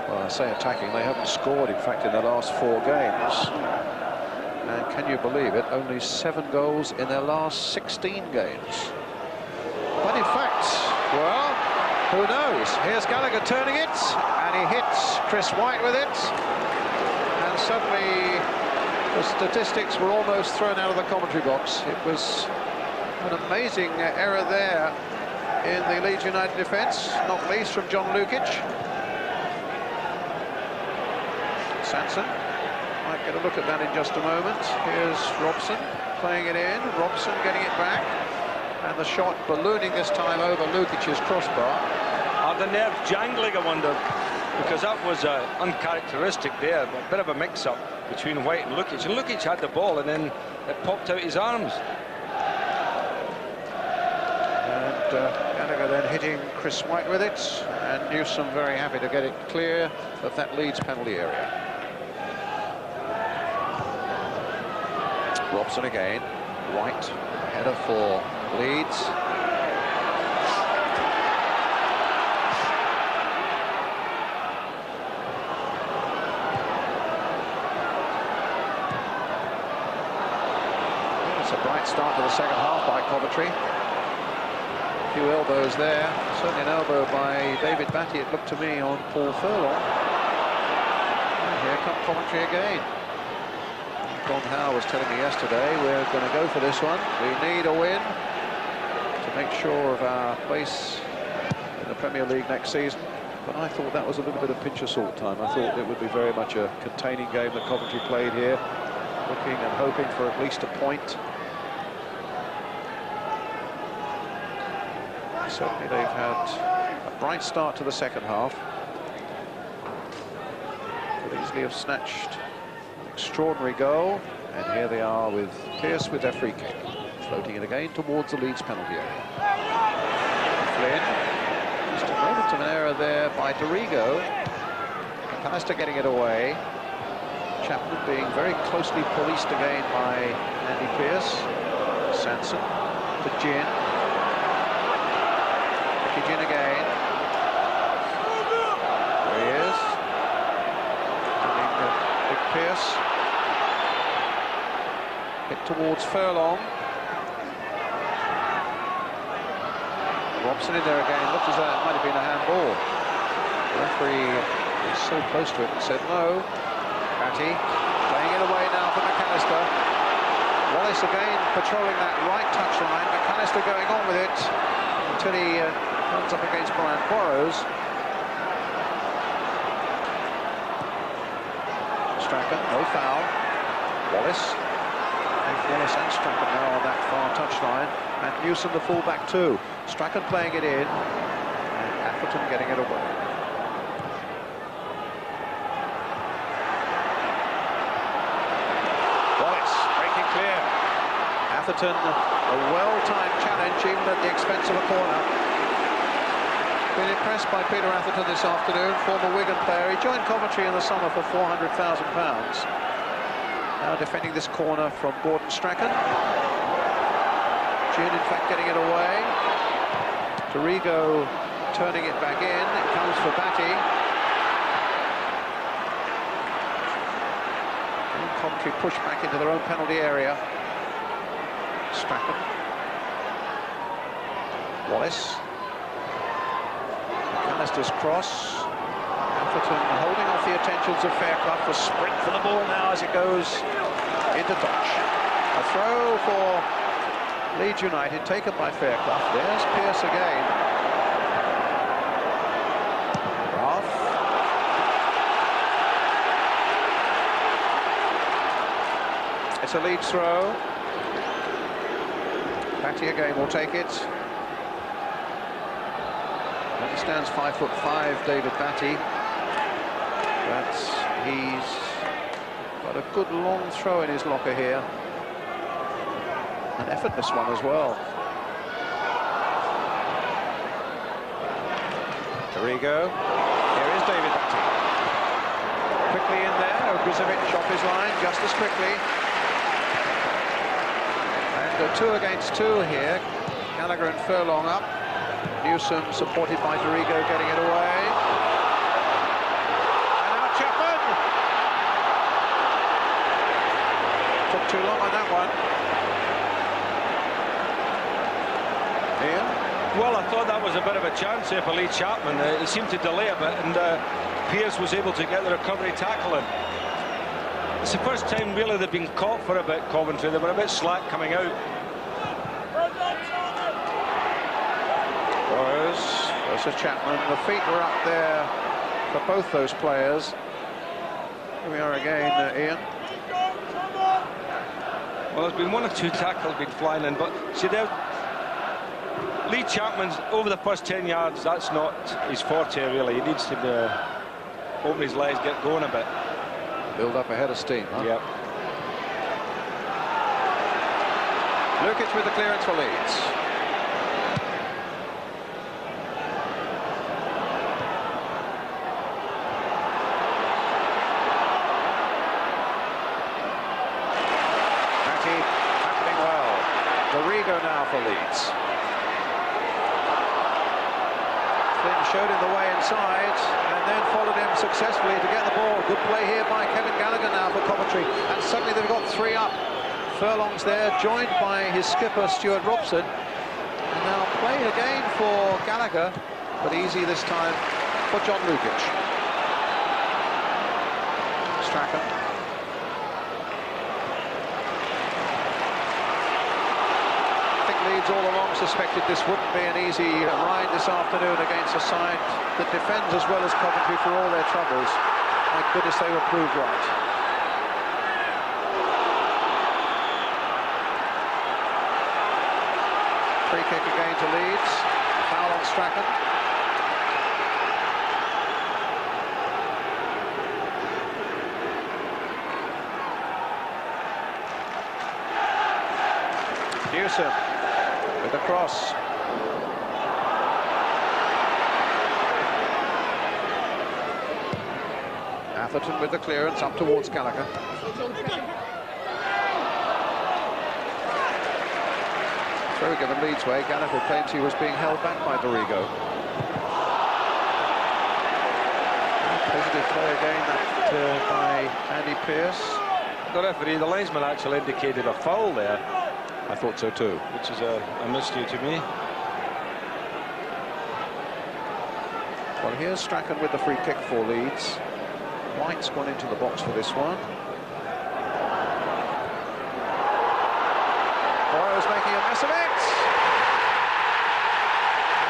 Well, I say attacking, they haven't scored, in fact, in the last 4 games. And can you believe it, only 7 goals in their last 16 games. But in fact, well, who knows? Here's Gallacher turning it, and he hits Chris Whyte with it. And suddenly, the statistics were almost thrown out of the commentary box. It was an amazing error there in the Leeds United defence, not least from John Lukić. Sansom might get a look at that in just a moment. Here's Robson playing it in, Robson getting it back, and the shot ballooning this time over Lukic's crossbar. Are the nerves jangling, I wonder, because that was uncharacteristic there, a bit of a mix-up between Whyte and Lukić. And Lukić had the ball, and then it popped out his arms. Gallacher then hitting Chris Whyte with it, and Newsome very happy to get it clear of that Leeds penalty area. Robson again, Whyte, header for Leeds. It's a bright start to the second half by Coventry. A few elbows there, certainly an elbow by David Batty, it looked to me, on Paul Furlong. And here come Coventry again. Don Howe was telling me yesterday, we're going to go for this one. We need a win to make sure of our place in the Premier League next season. But I thought that was a little bit of pinch of salt time. I thought it would be very much a containing game that Coventry played here, looking and hoping for at least a point. Certainly they've had a bright start to the second half. Could easily have snatched an extraordinary goal. And here they are with Pearce with their free kick. Floating it again towards the Leeds penalty area. Flynn. Just a moment of an error there by Dorigo. McAllister getting it away. Chapman being very closely policed again by Andy Pearce. Sansom to Gynn. Gynn again. There he is. Big Pearce. Hit towards Furlong. Robson in there again. Looked as though it might have been a handball. The referee was so close to it and said no. Batty playing it away now for McAllister. Wallace again patrolling that right touchline. McAllister going on with it until he runs up against Brian Burrows. Strachan, no foul. Wallace. Wallace and Strachan now on that far touchline. And Newsome the fullback too. Strachan playing it in. And Atherton getting it away. Wallace breaking clear. Atherton, a well-timed challenge even at the expense of a corner. Been impressed by Peter Atherton this afternoon, former Wigan player. He joined Coventry in the summer for £400,000. Now defending this corner from Gordon Strachan. Gynn, in fact, getting it away. Dorigo turning it back in. It comes for Batty. And Coventry pushed back into their own penalty area. Strachan. Wallace. McAllister's cross. Atherton holding off the attentions of Fairclough. The sprint for the ball now as it goes into touch. A throw for Leeds United taken by Fairclough. There's Pearce again. McGrath. It's a Leeds throw. Batty again will take it. He stands 5'5", David Batty. But he's got a good long throw in his locker here. An effortless one as well. Dorigo. Here is David Batty. Quickly in there. Ogrizovic off his line just as quickly. And 2 against 2 here. Gallacher and Furlong up. Newsome supported by Dorigo getting it away. And now Chapman! Took too long on that one. Ian? Well, I thought that was a bit of a chance here for Lee Chapman. It seemed to delay a bit, and Pearce was able to get the recovery tackle in. It's the first time really they've been caught for a bit, Coventry. They were a bit slack coming out. Versus Chapman. The feet were up there for both those players. Here we are again, Ian. Well, there's been 1 or 2 tackles been flying in, but see there, Lee Chapman's over the first 10 yards. That's not his forte really. He needs to open his legs, get going a bit. Build up a head of steam, huh? Yep. Lukić with the clearance for Leeds. now for Leeds. Flynn showed him the way inside and then followed him successfully to get the ball. Good play here by Kevin Gallacher now for Coventry, and suddenly they've got 3 up. Furlong's there, joined by his skipper Stuart Robson. And now play again for Gallacher, but easy this time for John Lukić. Strachan. Leeds all along suspected this wouldn't be an easy ride this afternoon against a side that defends as well as Coventry for all their troubles. My goodness, they were proved right. Free kick again to Leeds. Foul on Strachan. Newsome with the cross. Atherton with the clearance up towards Gallacher. Throw given Leeds way. Gallacher claims he was being held back by Dorigo. Positive play again that by Andy Pearce. The referee, the linesman actually indicated a foul there. I thought so too. Which is a mystery to me. Well, here's Strachan with the free kick for Leeds. Whyte's gone into the box for this one. Boyle's making a mess of it.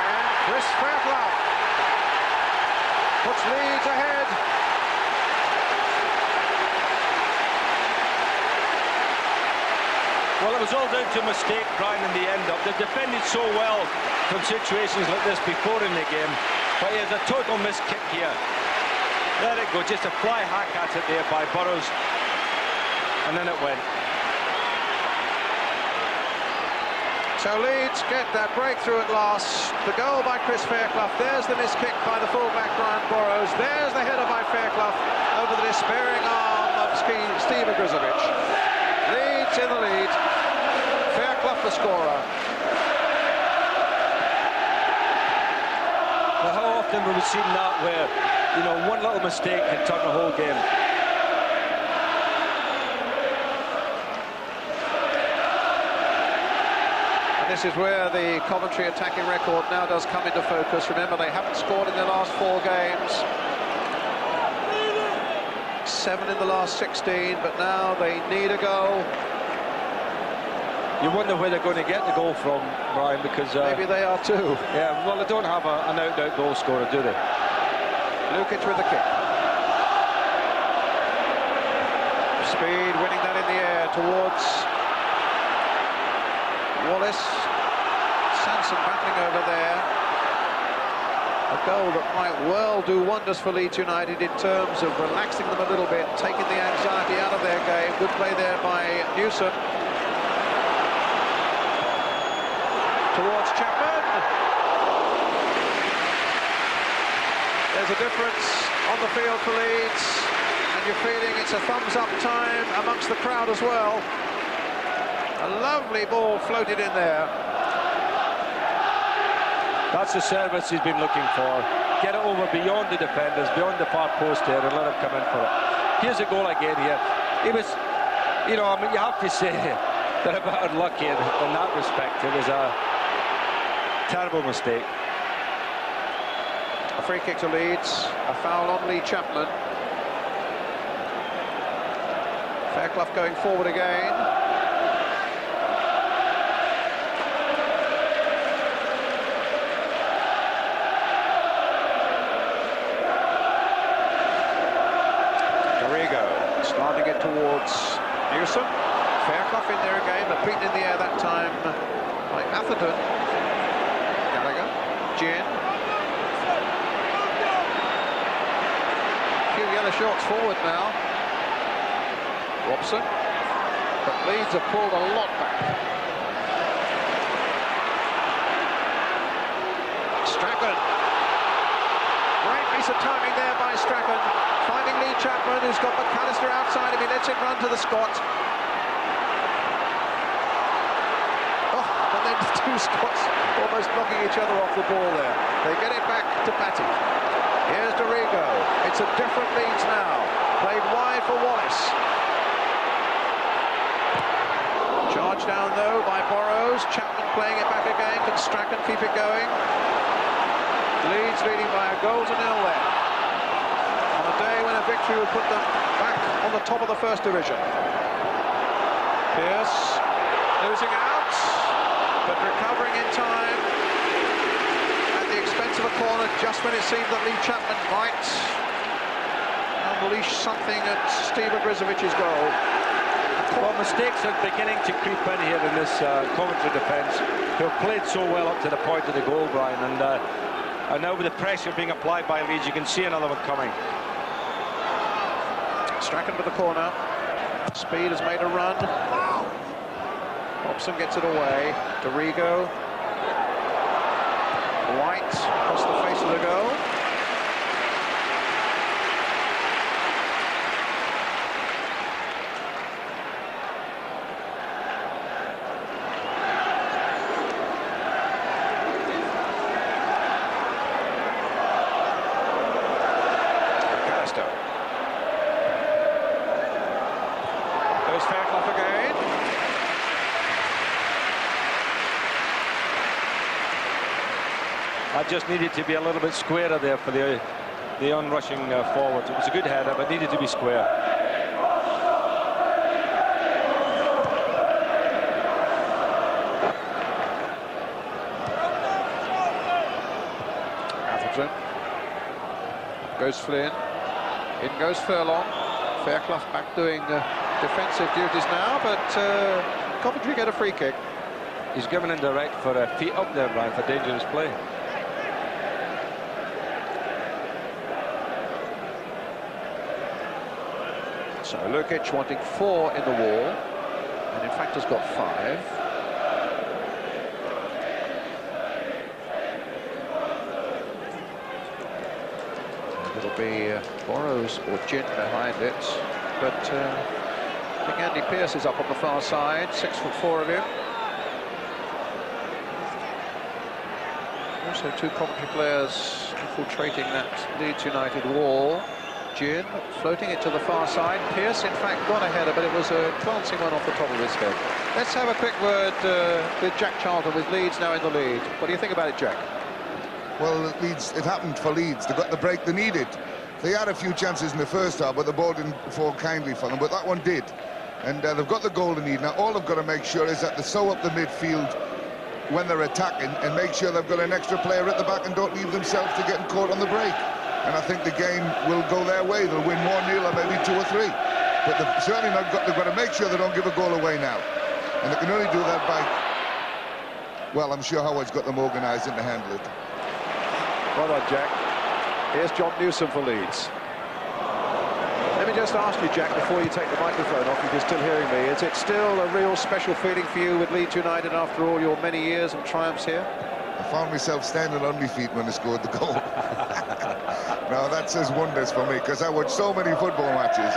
And Fairclough puts Leeds ahead. Well, it was all down to a mistake, Brian, in the end-up. They've defended so well from situations like this before in the game, but he has a total missed kick here. Let it go, just a fly hack at it there by Burrows, and then it went. So Leeds get that breakthrough at last. The goal by Fairclough. There's the missed kick by the fullback Brian Burrows. There's the header by Fairclough over the despairing arm of Steve Ogrizovic. Leeds in the lead. Fairclough the scorer. Well, how often have we seen that where, you know, one little mistake can turn the whole game? And this is where the Coventry attacking record now does come into focus. Remember, they haven't scored in their last 4 games. 7 in the last 16, but now they need a goal. You wonder where they're going to get the goal from, Brian, because... maybe they are too. Yeah, well, they don't have an out-and-out goal scorer, do they? Lukić with the kick. Speed winning that in the air towards Wallace. Sansom battling over there. A goal that might well do wonders for Leeds United in terms of relaxing them a little bit, taking the anxiety out of their game. Good play there by Newsome. Towards Chapman. There's a difference on the field for Leeds, and you're feeling it's a thumbs-up time amongst the crowd as well. A lovely ball floated in there. That's the service he's been looking for. Get it over beyond the defenders, beyond the far post there, and let him come in for it. Here's a goal again here. He was, you know, I mean, you have to say they're a bit unlucky in that respect. It was a terrible mistake. A free kick to Leeds, a foul on Lee Chapman. Fairclough going forward again. Dorigo starting it towards Newsome. Fairclough in there again, but beaten in the air that time by Atherton. Gallacher, Gynn. Few yellow shorts forward now. Robson, but Leeds have pulled a lot back. Strachan. Great piece of timing there by Strachan, finding Lee Chapman, who's got McAllister outside him. He lets it run to the Scot. Oh, but then two Scots almost knocking each other off the ball there. They get it back to Batty. Here's Dorigo. It's a different Leeds now. Played wide for Wallace. Charged down though by Burrows. Chapman playing it back again. Can Strachan keep it going? Leeds leading by a goal to 0 there. On a day when a victory would put them back on the top of the First Division. Pearce losing out, but recovering in time at the expense of a corner just when it seemed that Lee Chapman might unleash something at Steve Ogrizovic's goal. Well, mistakes are beginning to creep in here in this Coventry defence, who have played so well up to the point of the goal, Brian, and now with the pressure being applied by Leeds, you can see another one coming. Strachan with the corner. Speed has made a run. Robson gets it away. Dorigo. Whyte across the face of the goal. McAllister. There's Fairclough again. I just needed to be a little bit squarer there for the onrushing forward. It was a good header, but needed to be square. Atherton. Goes Flynn. In goes Furlong. Fairclough back doing defensive duties now, but Coventry get a free kick. He's given indirect for a feet up there, Brian, for dangerous play. So Lukić wanting 4 in the wall, and in fact has got 5. It'll be Burrows or Gynn behind it, but I think Andy Pearce is up on the far side, 6'4" of him. Also 2 Coventry players infiltrating that Leeds United wall. Gynn floating it to the far side. Pearce, in fact, got a header, but it was a glancing one off the top of his head. Let's have a quick word with Jack Charlton, with Leeds now in the lead. What do you think about it, Jack? Well, Leeds, it happened for Leeds. They got the break they needed. They had a few chances in the first half, but the ball didn't fall kindly for them, but that one did. And they've got the goal they need. Now, all they've got to make sure is that they sew up the midfield when they're attacking and make sure they've got an extra player at the back and don't leave themselves to getting caught on the break. And I think the game will go their way. They'll win 1-0 or maybe 2 or 3. But they've certainly not got, they've got to make sure they don't give a goal away now. And they can only do that by, well, I'm sure Howe's got them organised and to handle it. Well done, Jack. Here's John Newsome for Leeds. Let me just ask you, Jack, before you take the microphone off, if you're still hearing me, is it still a real special feeling for you with Leeds United after all your many years and triumphs here? I found myself standing on my feet when I scored the goal. Now that says wonders for me, because I watch so many football matches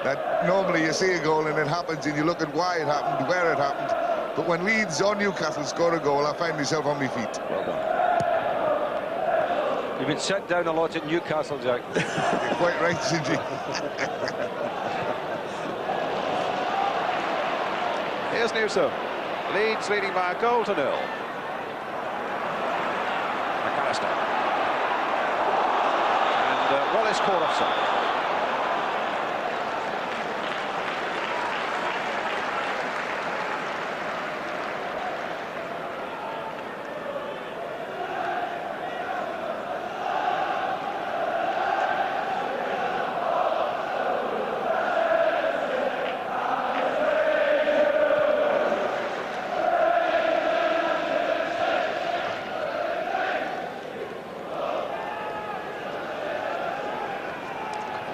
that normally you see a goal and it happens and you look at why it happened, where it happened. But when Leeds or Newcastle score a goal, I find myself on my feet. Well done. You've been set down a lot at Newcastle, Jack. You're quite right, Sinji. Here's Newsome. Leeds leading by a goal to 0. McAllister. And Wallace caught offside.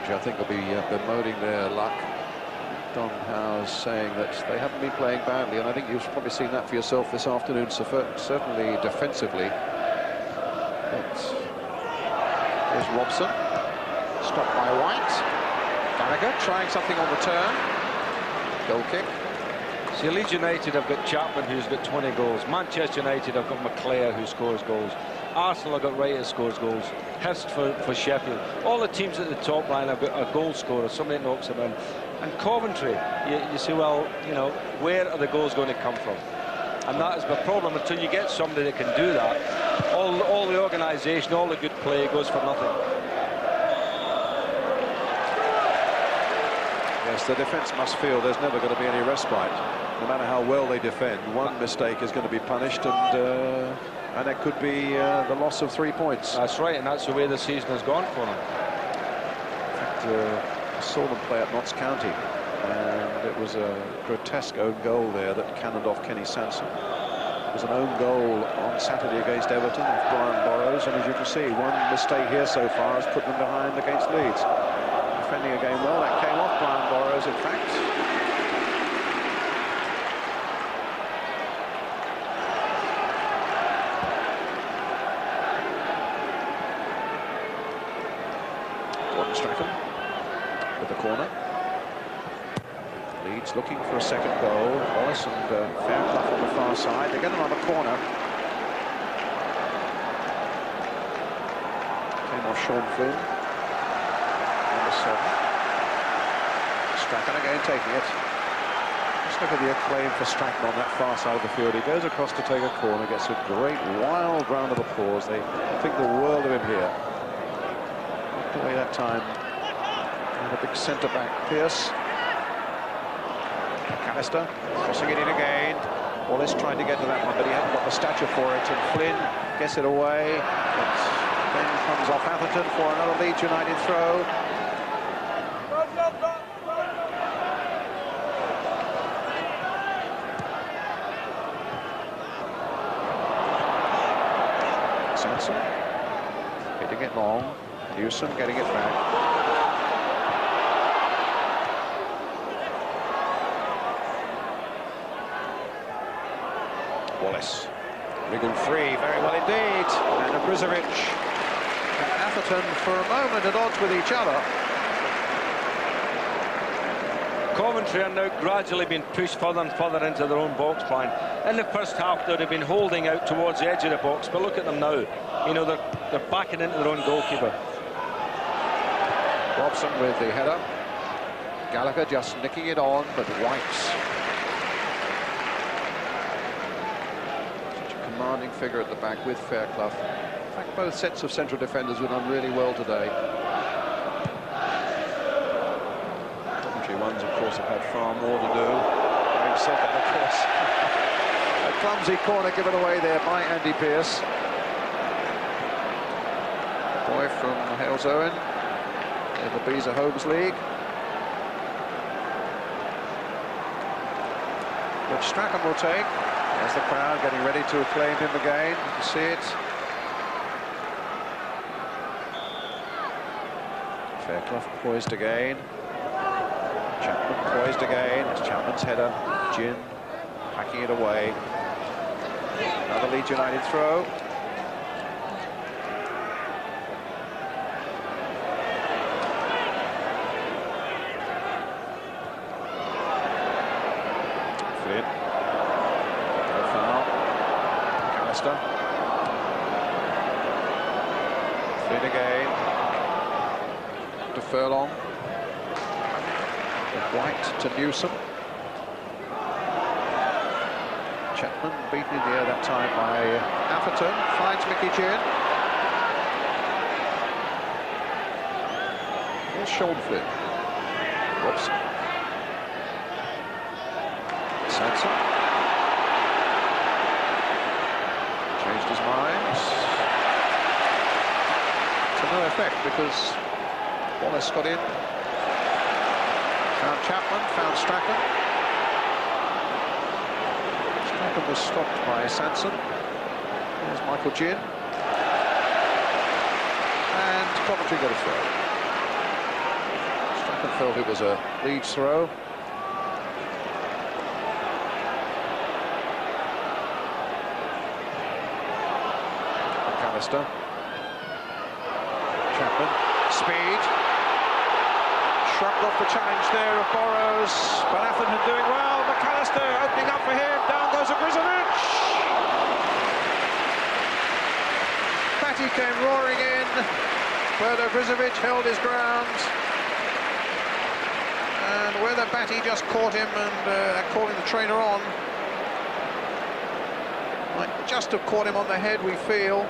I think will be bemoaning their luck. Don Howe's saying that they haven't been playing badly, and I think you've probably seen that for yourself this afternoon, so certainly defensively. But here's Robson, stopped by Whyte. Gallacher trying something on the turn. Goal kick. See, Leeds United have got Chapman, who's got 20 goals. Manchester United have got McGrath, who scores goals. Arsenal have got Whyte, who scores goals. Hurst for Sheffield. All the teams at the top line have got a goal scorer, somebody that knocks them in. And Coventry, you say, well, you know, where are the goals going to come from? And that is the problem. Until you get somebody that can do that, all the organisation, all the good play goes for nothing. Yes, the defence must feel there's never going to be any respite. No matter how well they defend, one mistake is going to be punished, and it could be the loss of 3 points. That's right, and that's the way the season has gone for them. In fact, I saw them play at Notts County, and it was a grotesque own goal there that cannoned off Kenny Sansom. It was an own goal on Saturday against Everton with Brian Burrows, and as you can see, one mistake here so far has put them behind against Leeds. Defending again well, that came off Brian Burrows, in fact. Strachan with the corner. Leeds looking for a second goal. Wallace and Fairclough on the far side. They get them on the corner. Came off Sean Flynn. Number 7. Strachan again taking it. Just look at the acclaim for Strachan on that far side of the field. He goes across to take a corner, gets a great wild round of applause. They think the world of him here. Away that time, and a big centre-back, Pearce. McAllister crossing it in again. Wallace trying to get to that one, but he hasn't got the stature for it, and Flynn gets it away. It then comes off Atherton for another Leeds United throw. Sansom hitting it long. Newsome getting it back. Wallace. Wriggled free, very well indeed. And Ogrizovic And Atherton, for a moment, at odds with each other. Coventry are now gradually being pushed further and further into their own box line. In the first half, they'd have been holding out towards the edge of the box, but look at them now. You know, they're backing into their own goalkeeper. Robson with the header. Gallacher just nicking it on, but Whyte. Such a commanding figure at the back with Fairclough. In fact, both sets of central defenders were done really well today. Coventry ones, of course, have had far more to do. Himself, of course. A clumsy corner given away there by Andy Pearce. Boy from Hales Owen in the Beezer Homes League. Which Strachan will take. There's the crowd getting ready to acclaim him again. You can see it. Fairclough poised again. Chapman poised again. It's Chapman's header. Gynn packing it away. Another Leeds United throw. Flynn. No foul. McAllister. Flynn again. To Furlong. Whyte to Newsome. Chapman beaten in the air that time by Atherton. Finds Mickey Gynn. Here's Sean Flynn. Robson. Sansom. Changed his mind. To no effect because Wallace got in. Found Chapman, found Strachan. Strachan was stopped by Sansom. There's Michael Gynn. And Coventry got a throw. Strachan felt it was a Leeds throw. McAllister. Chapman. Speed. Shrugged off the challenge there of Burrows, but Atherton doing well. McAllister McAllister opening up for him. Down goes Ogrizovic. Batty came roaring in, but Ogrizovic held his ground. And whether Batty just caught him and calling the trainer on, might just have caught him on the head, we feel.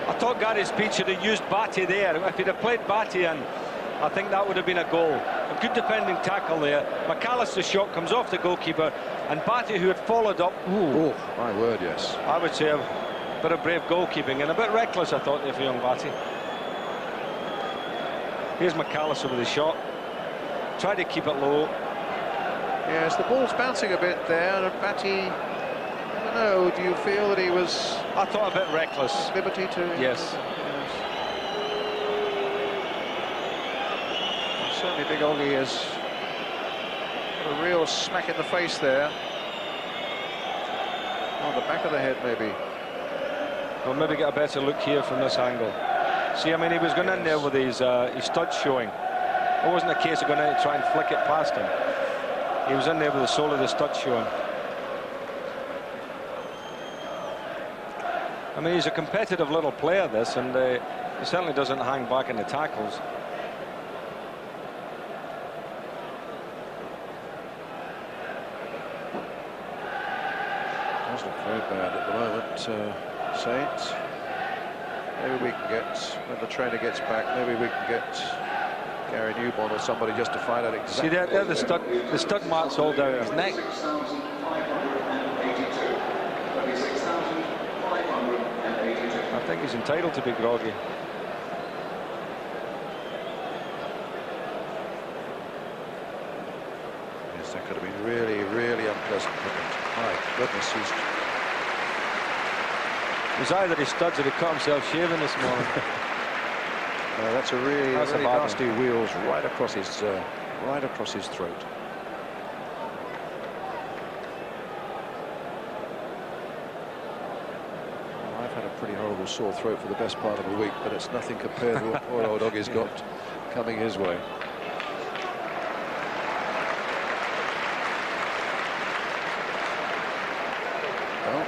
I thought Gary Speed should have used Batty there. If he'd have played Batty in, I think that would have been a goal. A good defending tackle there. McAllister's shot comes off the goalkeeper, and Batty, who had followed up. Oh, my word, yes. I would say a bit of brave goalkeeping and a bit reckless, I thought, there for young Batty. Here's McAllister with his shot. Tried to keep it low. Yes, the ball's bouncing a bit there, and Batty, I don't know, do you feel that he was... I thought a bit reckless. Liberty to... Yes. Certainly Big Oggy has got a real smack in the face there. On the back of the head, maybe. We'll maybe get a better look here from this angle. See, I mean, he was going in there with his studs showing. It wasn't a case of going in to try and flick it past him. He was in there with the sole of the studs showing. I mean, he's a competitive little player, this, and he certainly doesn't hang back in the tackles. Does look very bad at the moment, Saints. Maybe we can get, when the trainer gets back, maybe we can get Gary Newbon or somebody just to find out exactly. See, there the stud marks all down his neck. I think he's entitled to be groggy. Yes, that could have been really, really unpleasant. My goodness, It was either his studs or he caught himself shaving this morning. that's a really, That's really a bad nasty wheels right across his throat. Well, I've had a pretty horrible sore throat for the best part of a week, but it's nothing compared to what poor old Oggy's got coming his way. Well,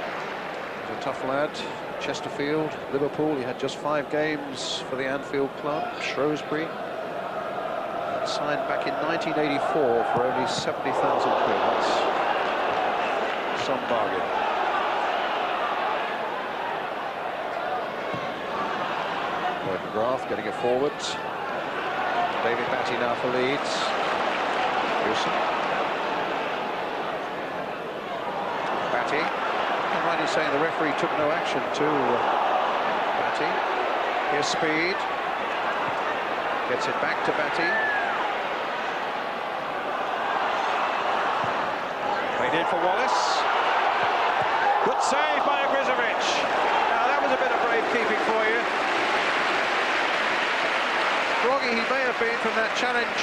he's a tough lad. Chesterfield, Liverpool. He had just 5 games for the Anfield club. Shrewsbury. Signed back in 1984 for only 70,000 quid. That's some bargain. McGrath getting it forward. David Batty now for Leeds. Newsome. Batty. I'm right in saying the referee took no action to Batty. Here's Speed. Gets it back to Batty. Played in for Wallace. Good save by Ogrizovic. Now that was a bit of brave keeping for you. Groggy he may have been from that challenge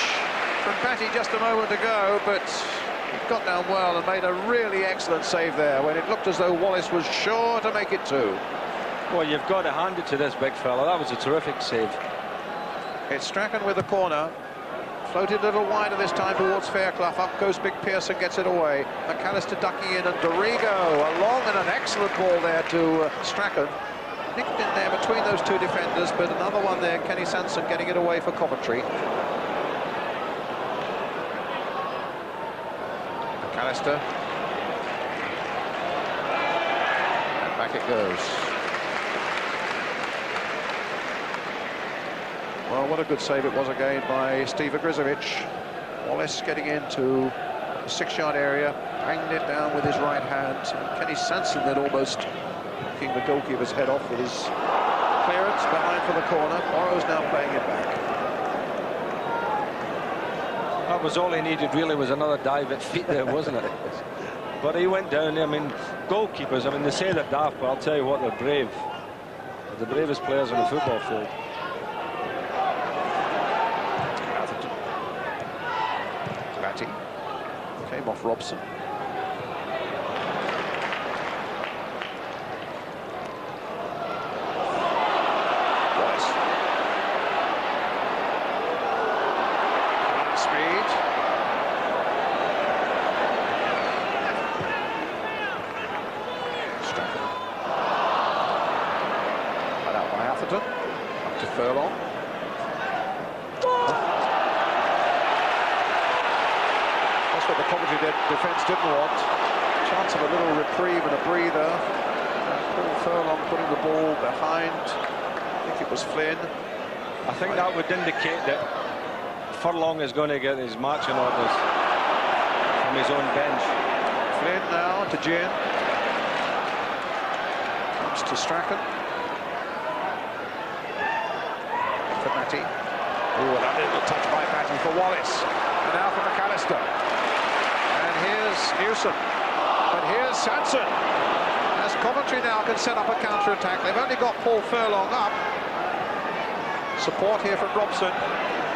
from Batty just a moment ago, but he got down well and made a really excellent save there when it looked as though Wallace was sure to make it 2. Well, you've got to hand it to this big fella. That was a terrific save. It's Strachan with the corner. Floated a little wider this time towards Fairclough. Up goes big Pearce and gets it away. McAllister ducking in, and Dorigo, a long and an excellent ball there to Strachan. Nicked in there between those 2 defenders, but another one there, Kenny Sansom getting it away for Coventry. McAllister. And back it goes. Well, what a good save it was again by Steve Ogrizovic. Wallace getting into the 6-yard area, banged it down with his right hand. Kenny Sansom then almost knocking the goalkeeper's head off with his clearance behind for the corner. Morrow's now playing it back. That was all he needed, really, was another dive at feet there, wasn't it? But he went down there. I mean, goalkeepers, I mean, they say they're daft, but I'll tell you what, they're brave. They're the bravest players on the football field. Atherton. Batty. Came off Robson. Furlong. That's what the Coventry defence didn't want. Chance of a little reprieve and a breather. Paul Furlong putting the ball behind. I think it was Flynn. I think that would indicate that Furlong is going to get his marching orders from his own bench. Flynn now to Gynn. Comes to Strachan. For Batty. Oh, that little touch by Batty for Wallace. And now for McAllister. And here's Newsome. But here's Sansom. As Coventry now can set up a counter-attack. They've only got Paul Furlong up. Support here from Robson.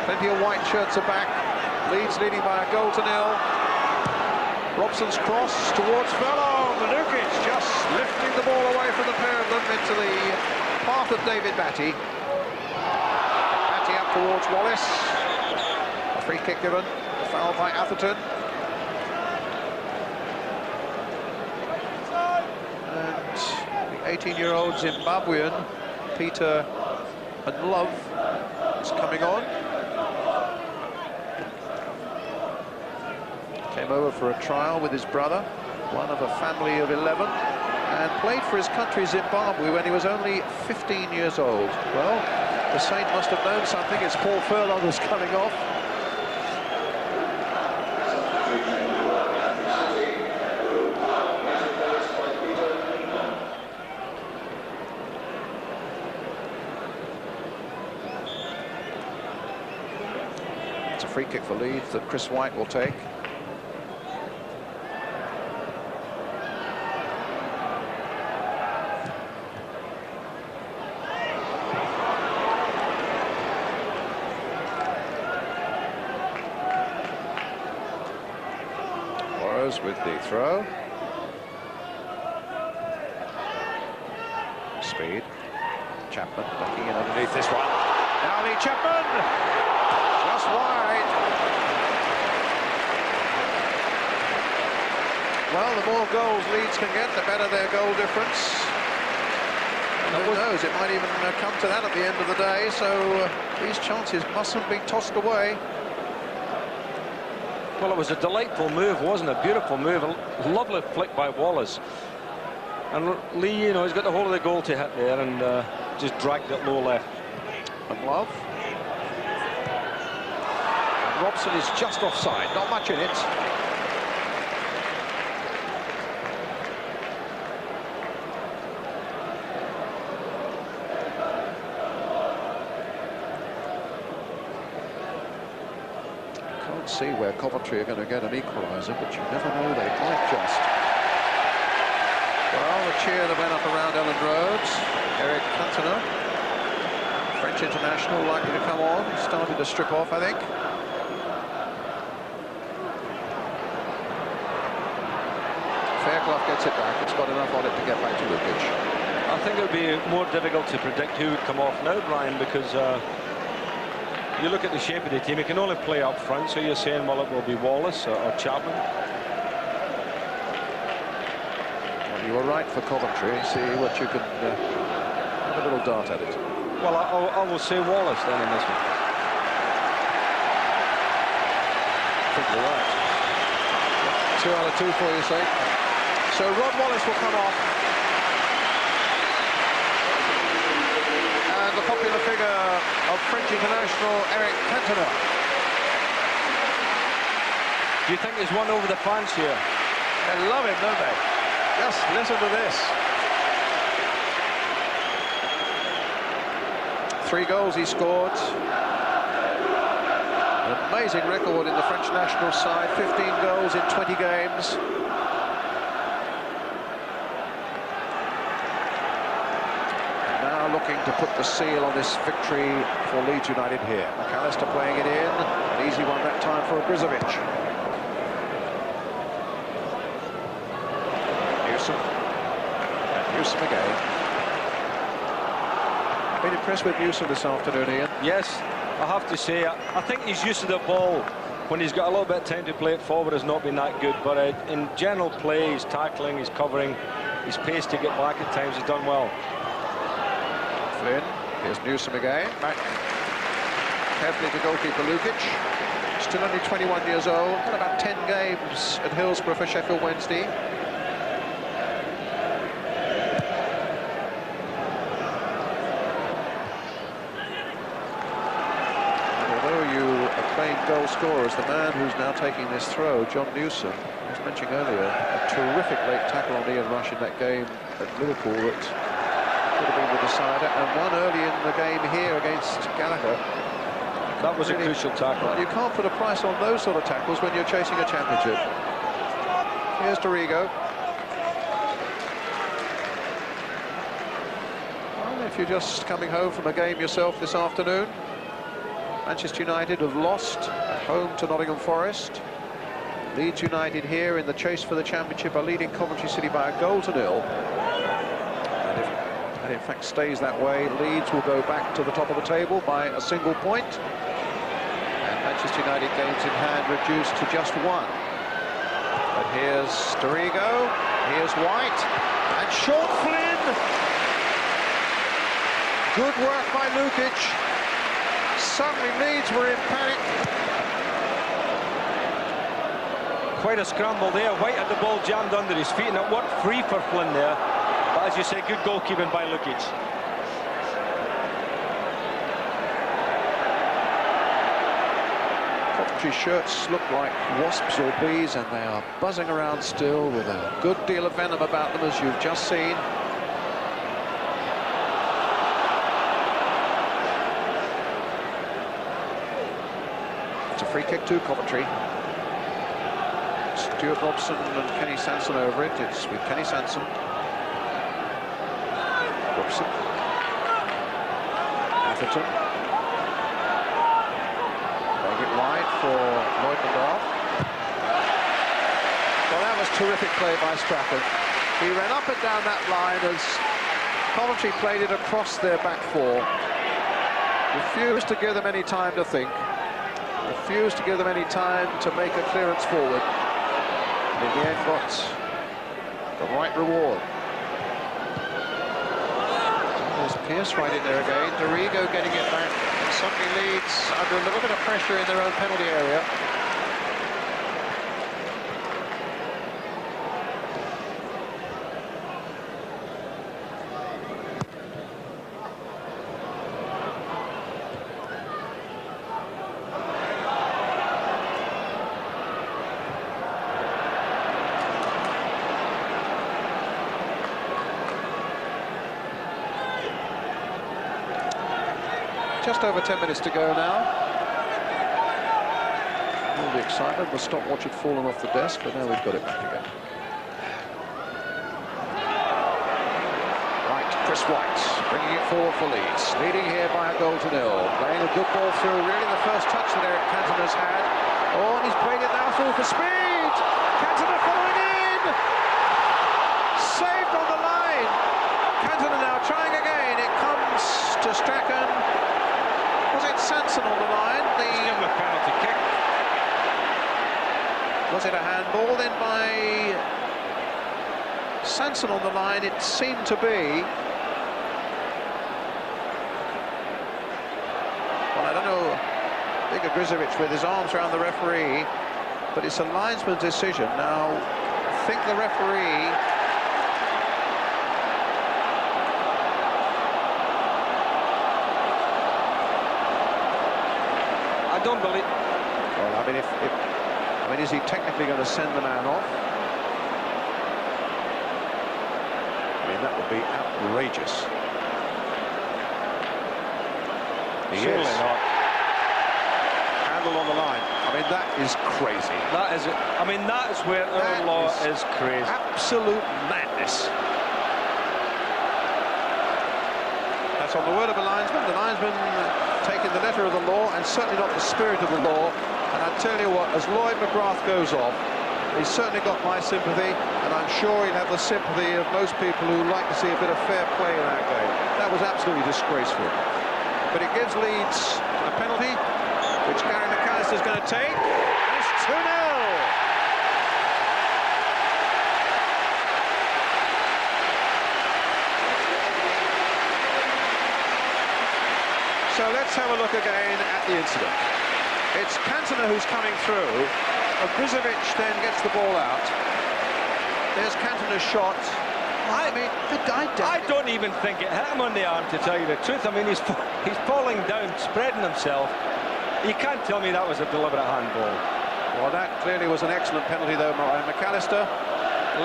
Plenty of white shirts are back. Leeds leading by a goal to 0. Robson's cross towards Furlong. Lukić just lifting the ball away from the pair of them into the path of David Batty. Batty up towards Wallace. A free kick given. A foul by Atherton. And the 18-year-old Zimbabwean, Peter Ndlovu, is coming on. Came over for a trial with his brother, one of a family of 11, and played for his country, Zimbabwe, when he was only 15 years old. Well, the Saint must have known something. It's Paul Furlong who's coming off. It's a free kick for Leeds that Chris Whyte will take. With the throw. Speed. Chapman ducking in underneath this one. Now the Chapman! Just wide. Well, the more goals Leeds can get, the better their goal difference. And who knows, it might even come to that at the end of the day, so these chances mustn't be tossed away. Well, it was a delightful move, wasn't it? A beautiful move, a lovely flick by Wallace. And Lee, you know, he's got the whole of the goal to hit there and just dragged it low left. Ndlovu. And Robson is just offside, not much in it. See where Coventry are going to get an equaliser, but you never know, they might just. Well, the cheer that went up around Ellen Road. Eric Cantona, French international, likely to come on. Started to strip off, I think. Fairclough gets it back. It's got enough on it to get back to Lukić. I think it would be more difficult to predict who would come off now, Brian, because you look at the shape of the team, you can only play up front, so you're saying, well, it will be Wallace or Chapman. Well, you were right for Coventry. See what you can have a little dart at it. Well, I will say Wallace then in this one. I think you're right. 2 out of 2 for your sake. So Rod Wallace will come off. And the popular figure of French international Eric Cantona. Do you think he's won over the fans here? They love him, don't they? Just listen to this. 3 goals he scored. An amazing record in the French national side. 15 goals in 20 games. Now looking to put the seal on this victory for Leeds United here. McAllister playing it in. An easy one that time for Ogrizovic. Newsome. And Newsome again. Been impressed with Newsome this afternoon, Ian. Yes, I have to say, I think his use of the ball when he's got a little bit of time to play it forward has not been that good, but in general play, his tackling, his covering, his pace to get back at times, he's done well. Flynn. Here's Newsome again, back carefully to goalkeeper Lukić. Still only 21 years old, had about 10 games at Hillsborough for Sheffield Wednesday. Goal scorers, the man who's now taking this throw, John Newsome, I was mentioning earlier, a terrific late tackle on Ian Rush in that game at Liverpool that could have been the decider, and one early in the game here against Gallacher. That was really a crucial tackle. Well, you can't put a price on those sort of tackles when you're chasing a championship. Here's Dorigo. Well, if you're just coming home from a game yourself this afternoon, Manchester United have lost at home to Nottingham Forest. Leeds United here in the chase for the championship are leading Coventry City by a goal to nil. And if that in fact stays that way, Leeds will go back to the top of the table by a single point. And Manchester United games in hand reduced to just one. But here's Dorigo, here's Whyte, and short Flynn. Good work by Lukić. Suddenly Leeds were in panic. Quite a scramble there. Whyte had the ball jammed under his feet, and it worked free for Flynn there. But as you say, good goalkeeping by Lukić. Coventry shirts look like wasps or bees, and they are buzzing around still with a good deal of venom about them, as you've just seen. Free kick to Coventry. Stuart Robson and Kenny Sansom over it. It's with Kenny Sansom. Robson. Atherton. Playing it wide for Ndlovu. Well, that was terrific play by Strachan. He ran up and down that line as Coventry played it across their back four. Refused to give them any time to think. Refused to give them any time to make a clearance forward. And in the end got the right reward. There's Pearce right in there again. Dorigo getting it back. And suddenly Leeds under a little bit of pressure in their own penalty area. Just over 10 minutes to go now. All the excitement, the stopwatch had fallen off the desk, but now we've got it back again. Right, Chris Whyte bringing it forward for Leeds, leading here by a goal to nil. Playing a good ball through, really the first touch that Eric Cantona's had. Oh, and he's played it now through for speed. Cantona following in. Saved on the line. Cantona now trying again. It comes to Strachan. Was it Sansom on the line? Give him a penalty kick. Was it a handball then by Sansom on the line? It seemed to be. Well, I don't know. Big Ogrizovic with his arms around the referee, but it's a linesman's decision. Now, I think the referee. I don't believe. Well, I mean, I mean, is he technically going to send the man off? I mean, that would be outrageous. Surely not. Handle on the line. I mean, that is crazy. That is it. I mean, that is where our law is crazy. Absolute madness. That's on the word of a linesman. The linesman taking the letter of the law and certainly not the spirit of the law. And I tell you what, as Lloyd McGrath goes off, he's certainly got my sympathy, and I'm sure he'll have the sympathy of most people who like to see a bit of fair play in that game. That was absolutely disgraceful. But it gives Leeds a penalty, which Gary McAllister's going to take, and it's 2-0. So let's have a look again at the incident. It's Cantona who's coming through. Ogrizovic then gets the ball out. There's Cantona's shot. I mean, I don't even think it hit him on the arm, to tell you the truth. I mean, he's falling down, spreading himself. You can't tell me that was a deliberate handball. Well, that clearly was an excellent penalty, though, by McAllister.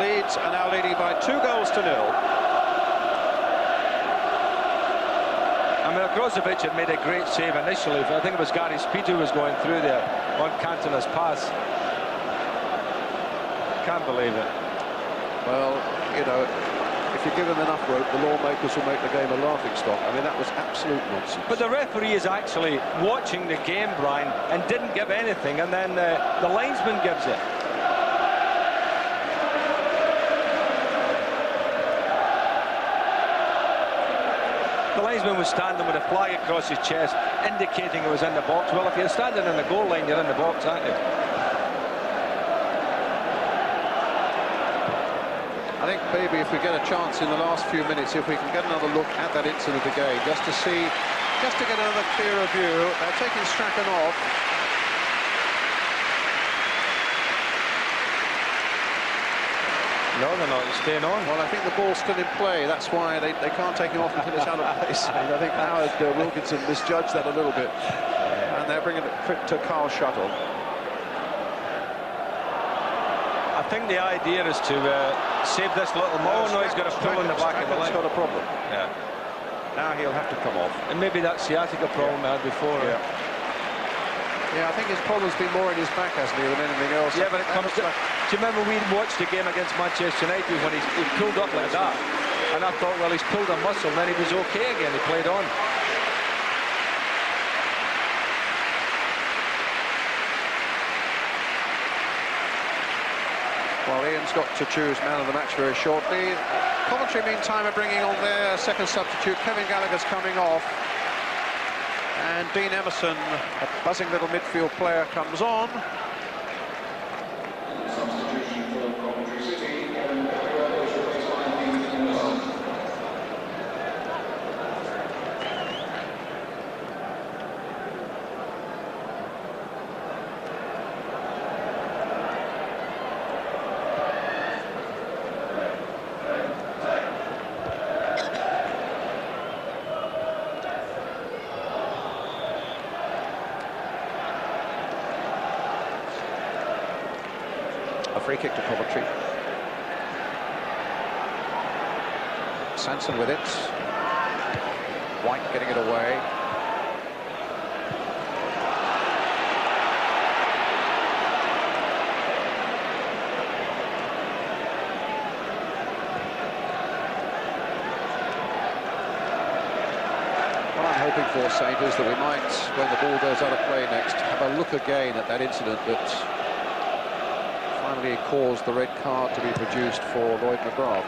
Leeds are now leading by 2 goals to 0. I mean, Ogrizovic had made a great save initially. I think it was Gary Speed who was going through there on Cantona's pass. Can't believe it. Well, you know, if you give them enough rope, the lawmakers will make the game a laughing stock. I mean, that was absolute nonsense. But the referee is actually watching the game, Brian, and didn't give anything, and then the linesman gives it. The linesman was standing with a flag across his chest, indicating it was in the box. Well, if you're standing in the goal line, you're in the box, aren't you? I think maybe if we get a chance in the last few minutes, if we can get another look at that incident again, just to get another clearer view. They're taking Strachan off. No, they're not. He's staying on. Well, I think the ball's still in play. That's why they can't take him off until it's out of place. And I think Howard Wilkinson misjudged that a little bit. And they're bringing it to Carl Shutt. I think the idea is to save this little more. No, he's got a pull in the back of the leg. He's got a problem. Yeah. Now he'll have to come off. And maybe that sciatica problem I had before. Yeah. Yeah, I think his problem's been more in his back, hasn't he, than anything else. Yeah, but it comes to... Do you remember we watched the game against Manchester United when he pulled up like that? And I thought, well, he's pulled a muscle, and then he was OK again. He played on. Well, Ian's got to choose man of the match very shortly. Coventry, meantime, are bringing on their second substitute. Kevin Gallacher's coming off. And Dean Emerson, a buzzing little midfield player, comes on. Free kick to Coventry. Sansom with it. Whyte getting it away. What I'm hoping for, Saint, is that we might, when the ball goes out of play next, have a look again at that incident that finally caused the red card to be produced for Lloyd McGrath.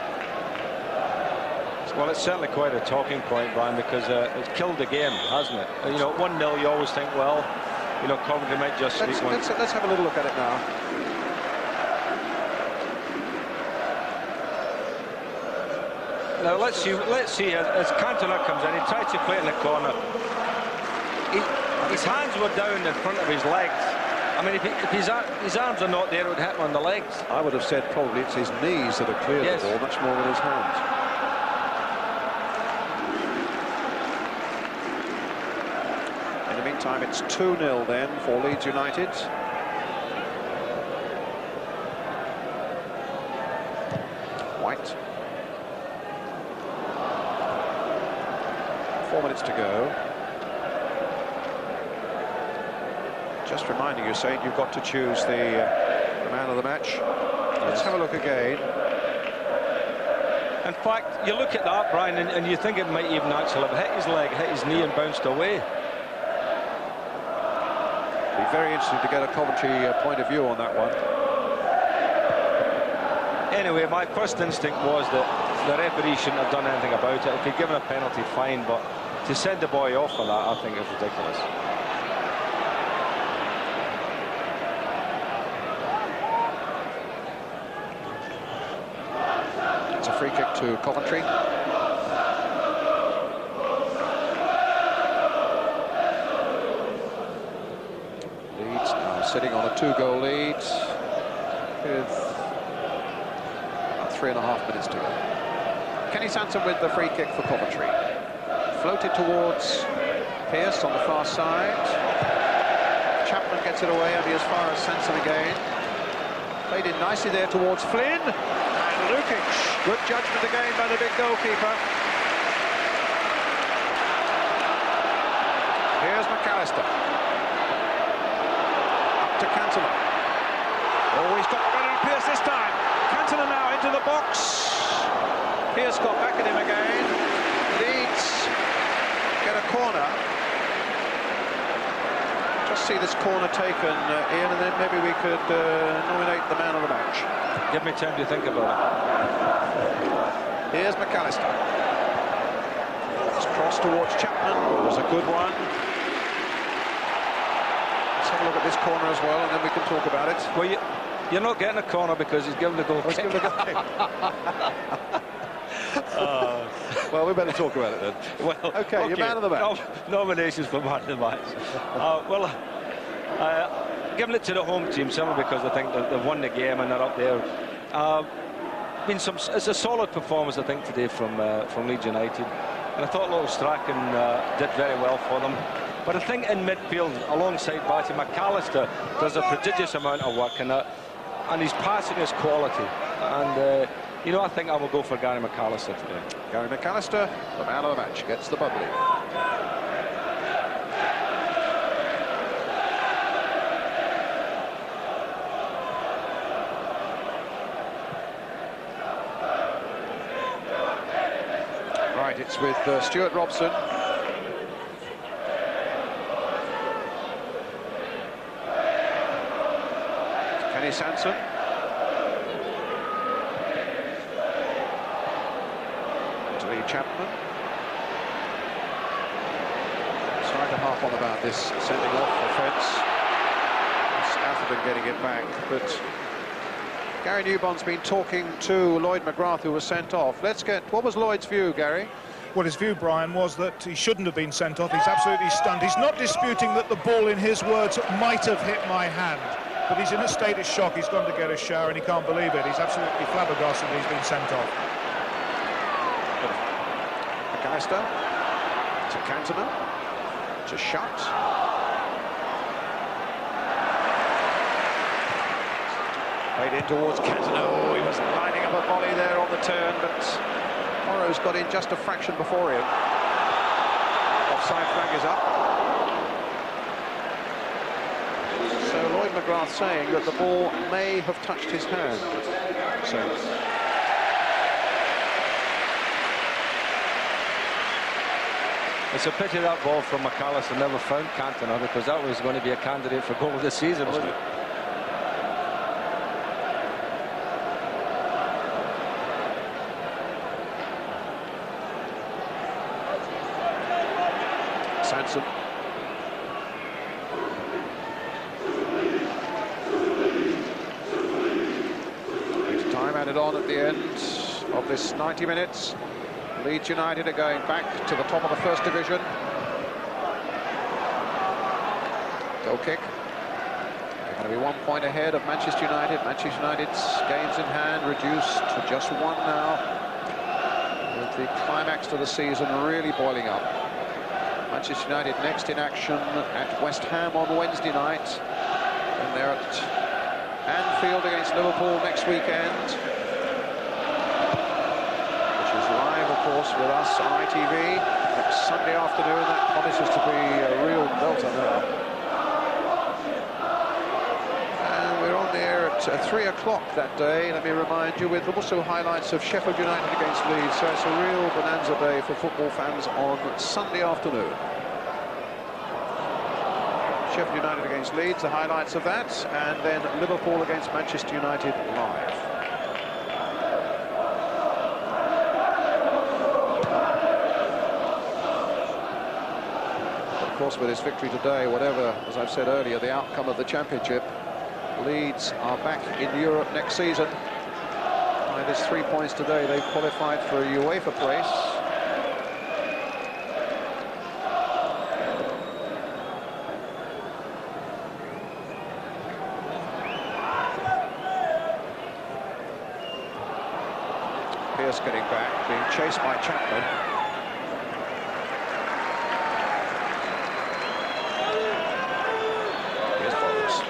Well, it's certainly quite a talking point, Brian, because it's killed the game, hasn't it? You know, 1-0, you always think, well, you know, Coventry might just sneak one. Let's have a little look at it now. Now, let's see, as Cantona comes in, he tries to play it in the corner. His hands were down in front of his legs. I mean, if his arms are not there, it would hit him on the legs. I would have said probably it's his knees that have cleared the ball, much more than his hands. In the meantime, it's 2-0 then for Leeds United. Whyte. 4 minutes to go. Just reminding you, Saint, you've got to choose the man of the match. Let's have a look again. In fact, you look at that, Brian, and you think it might even actually have hit his leg, hit his knee and bounced away. Be very interesting to get a Coventry point of view on that one. Anyway, my first instinct was that the referee shouldn't have done anything about it. If he'd given a penalty, fine, but to send the boy off for that, I think is ridiculous. Free kick to Coventry. sitting on a 2-goal lead with about 3.5 minutes to go. Kenny Sansom with the free kick for Coventry. Floated towards Pearce on the far side. Chapman gets it away, only as far as Sansom again. Played in nicely there towards Flynn. And Lukić. Good judgment again by the big goalkeeper. Here's McAllister. Up to Cantona. Oh, he's got better than Pearce this time. Cantona now into the box. Pearce got back at him again. Leeds get a corner. Just see this corner taken, Ian, and then maybe we could nominate the man of the match. Give me time to think about it. Here's McAllister. It's crossed towards Chapman. It was a good one. Let's have a look at this corner as well, and then we can talk about it. Well, you're not getting a corner because he's given the goal kick. Well, we better talk about it then. Well, okay, you're man of the match. Nominations for man of the match. Giving it to the home team, simply because I think they've won the game and they're up there. It's a solid performance, I think, today from Leeds United. And I thought little Strachan did very well for them. But I think in midfield, alongside Batty, McAllister does a prodigious amount of work, and his passing is quality. And you know, I think I will go for Gary McAllister today. Gary McAllister, the man of the match, gets the bubbly. Right, it's with Stuart Robson. Kenny Sansom. Chapman. Sorry to harp on about this sending off offence. It's Atherton getting it back, but Gary Newbon's been talking to Lloyd McGrath, who was sent off. Let's get, what was Lloyd's view, Gary? Well, his view, Brian, was that he shouldn't have been sent off. He's absolutely stunned. He's not disputing that the ball, in his words, might have hit my hand, but he's in a state of shock. He's gone to get a shower and he can't believe it. He's absolutely flabbergasted that he's been sent off. McAllister to Cantona to Shutt. Played in towards Cantona. Oh, he was lining up a volley there on the turn, but Morrow's got in just a fraction before him. Offside flag is up. So Lloyd McGrath saying that the ball may have touched his hand. So it's a pity that ball from McAllister never found Cantona, because that was going to be a candidate for goal of the season, wasn't it? Sansom. Time added on at the end of this 90 minutes. Leeds United are going back to the top of the First Division. Goal kick. They're going to be 1 point ahead of Manchester United. Manchester United's games in hand reduced to just 1 now, with the climax to the season really boiling up. Manchester United next in action at West Ham on Wednesday night, and they're at Anfield against Liverpool next weekend, which is live, of course, with us on ITV next Sunday afternoon. That promises to be a real belter now. And we're on there at 3 o'clock that day, let me remind you, with also highlights of Sheffield United against Leeds. So it's a real bonanza day for football fans on Sunday afternoon. Sheffield United against Leeds, the highlights of that, and then Liverpool against Manchester United live. Of course, with this victory today, whatever, as I've said earlier, the outcome of the championship, Leeds are back in Europe next season. By this 3 points today, they've qualified for a UEFA place. Pearce getting back, being chased by Chapman. Here's Wallace.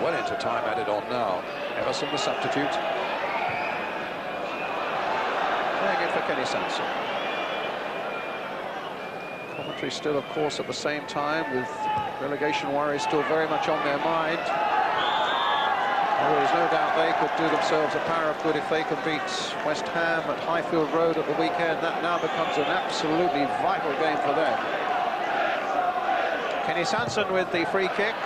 Well into time added on now. Emerson, the substitute. Playing in for Kenny Sansom. Coventry still, of course, at the same time, with relegation worries still very much on their mind. Well, there's no doubt they could do themselves a power of good if they can beat West Ham at Highfield Road at the weekend. That now becomes an absolutely vital game for them. Kenny Sansom with the free kick.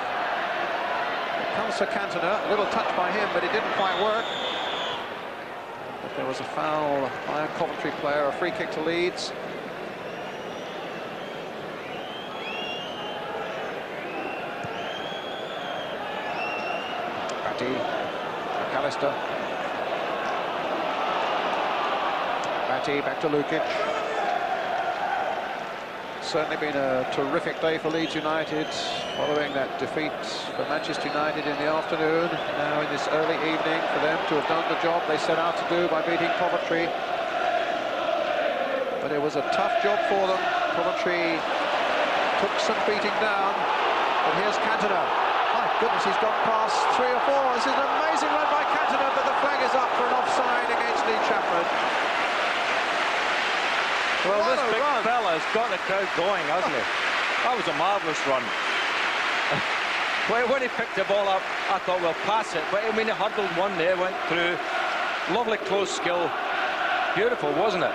It comes for Cantona. A little touch by him, but it didn't quite work. But there was a foul by a Coventry player, a free kick to Leeds. Batty, McAllister. Batty back to Lukić. Certainly been a terrific day for Leeds United following that defeat for Manchester United in the afternoon. Now in this early evening, for them to have done the job they set out to do by beating Coventry. But it was a tough job for them. Coventry took some beating down. But here's Cantona. My goodness, he's gone past 3 or 4. This is an amazing run by Cantona, but the flag is up for an offside against Lee Chapman. Well, this big fella's got the crowd going, hasn't he? That was a marvellous run. When he picked the ball up, I thought, we'll pass it. But I mean, he hurdled one there, went through. Lovely close skill. Beautiful, wasn't it?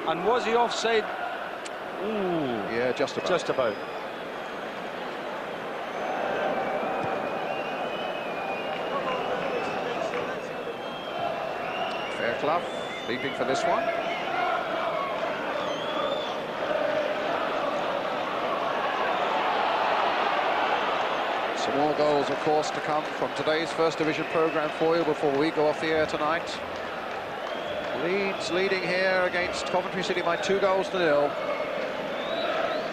And was he offside? Ooh. Yeah, just about. Just about. Fairclough leaping for this one. Some more goals, of course, to come from today's First Division programme for you before we go off the air tonight. Leeds leading here against Coventry City by 2 goals to 0.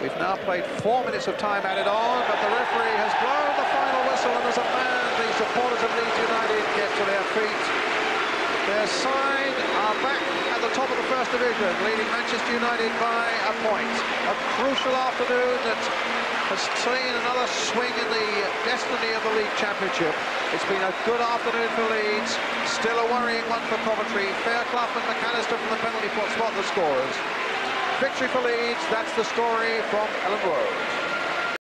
We've now played 4 minutes of time added on, but the referee has blown the final whistle, and as a man, the supporters of Leeds United get to their feet. Their side are back at the top of the First Division, leading Manchester United by a point. A crucial afternoon that has seen another swing in the destiny of the League Championship. It's been a good afternoon for Leeds, still a worrying one for Coventry. Fairclough and McAllister from the penalty spot the scorers. Victory for Leeds, that's the story from Ellen Road.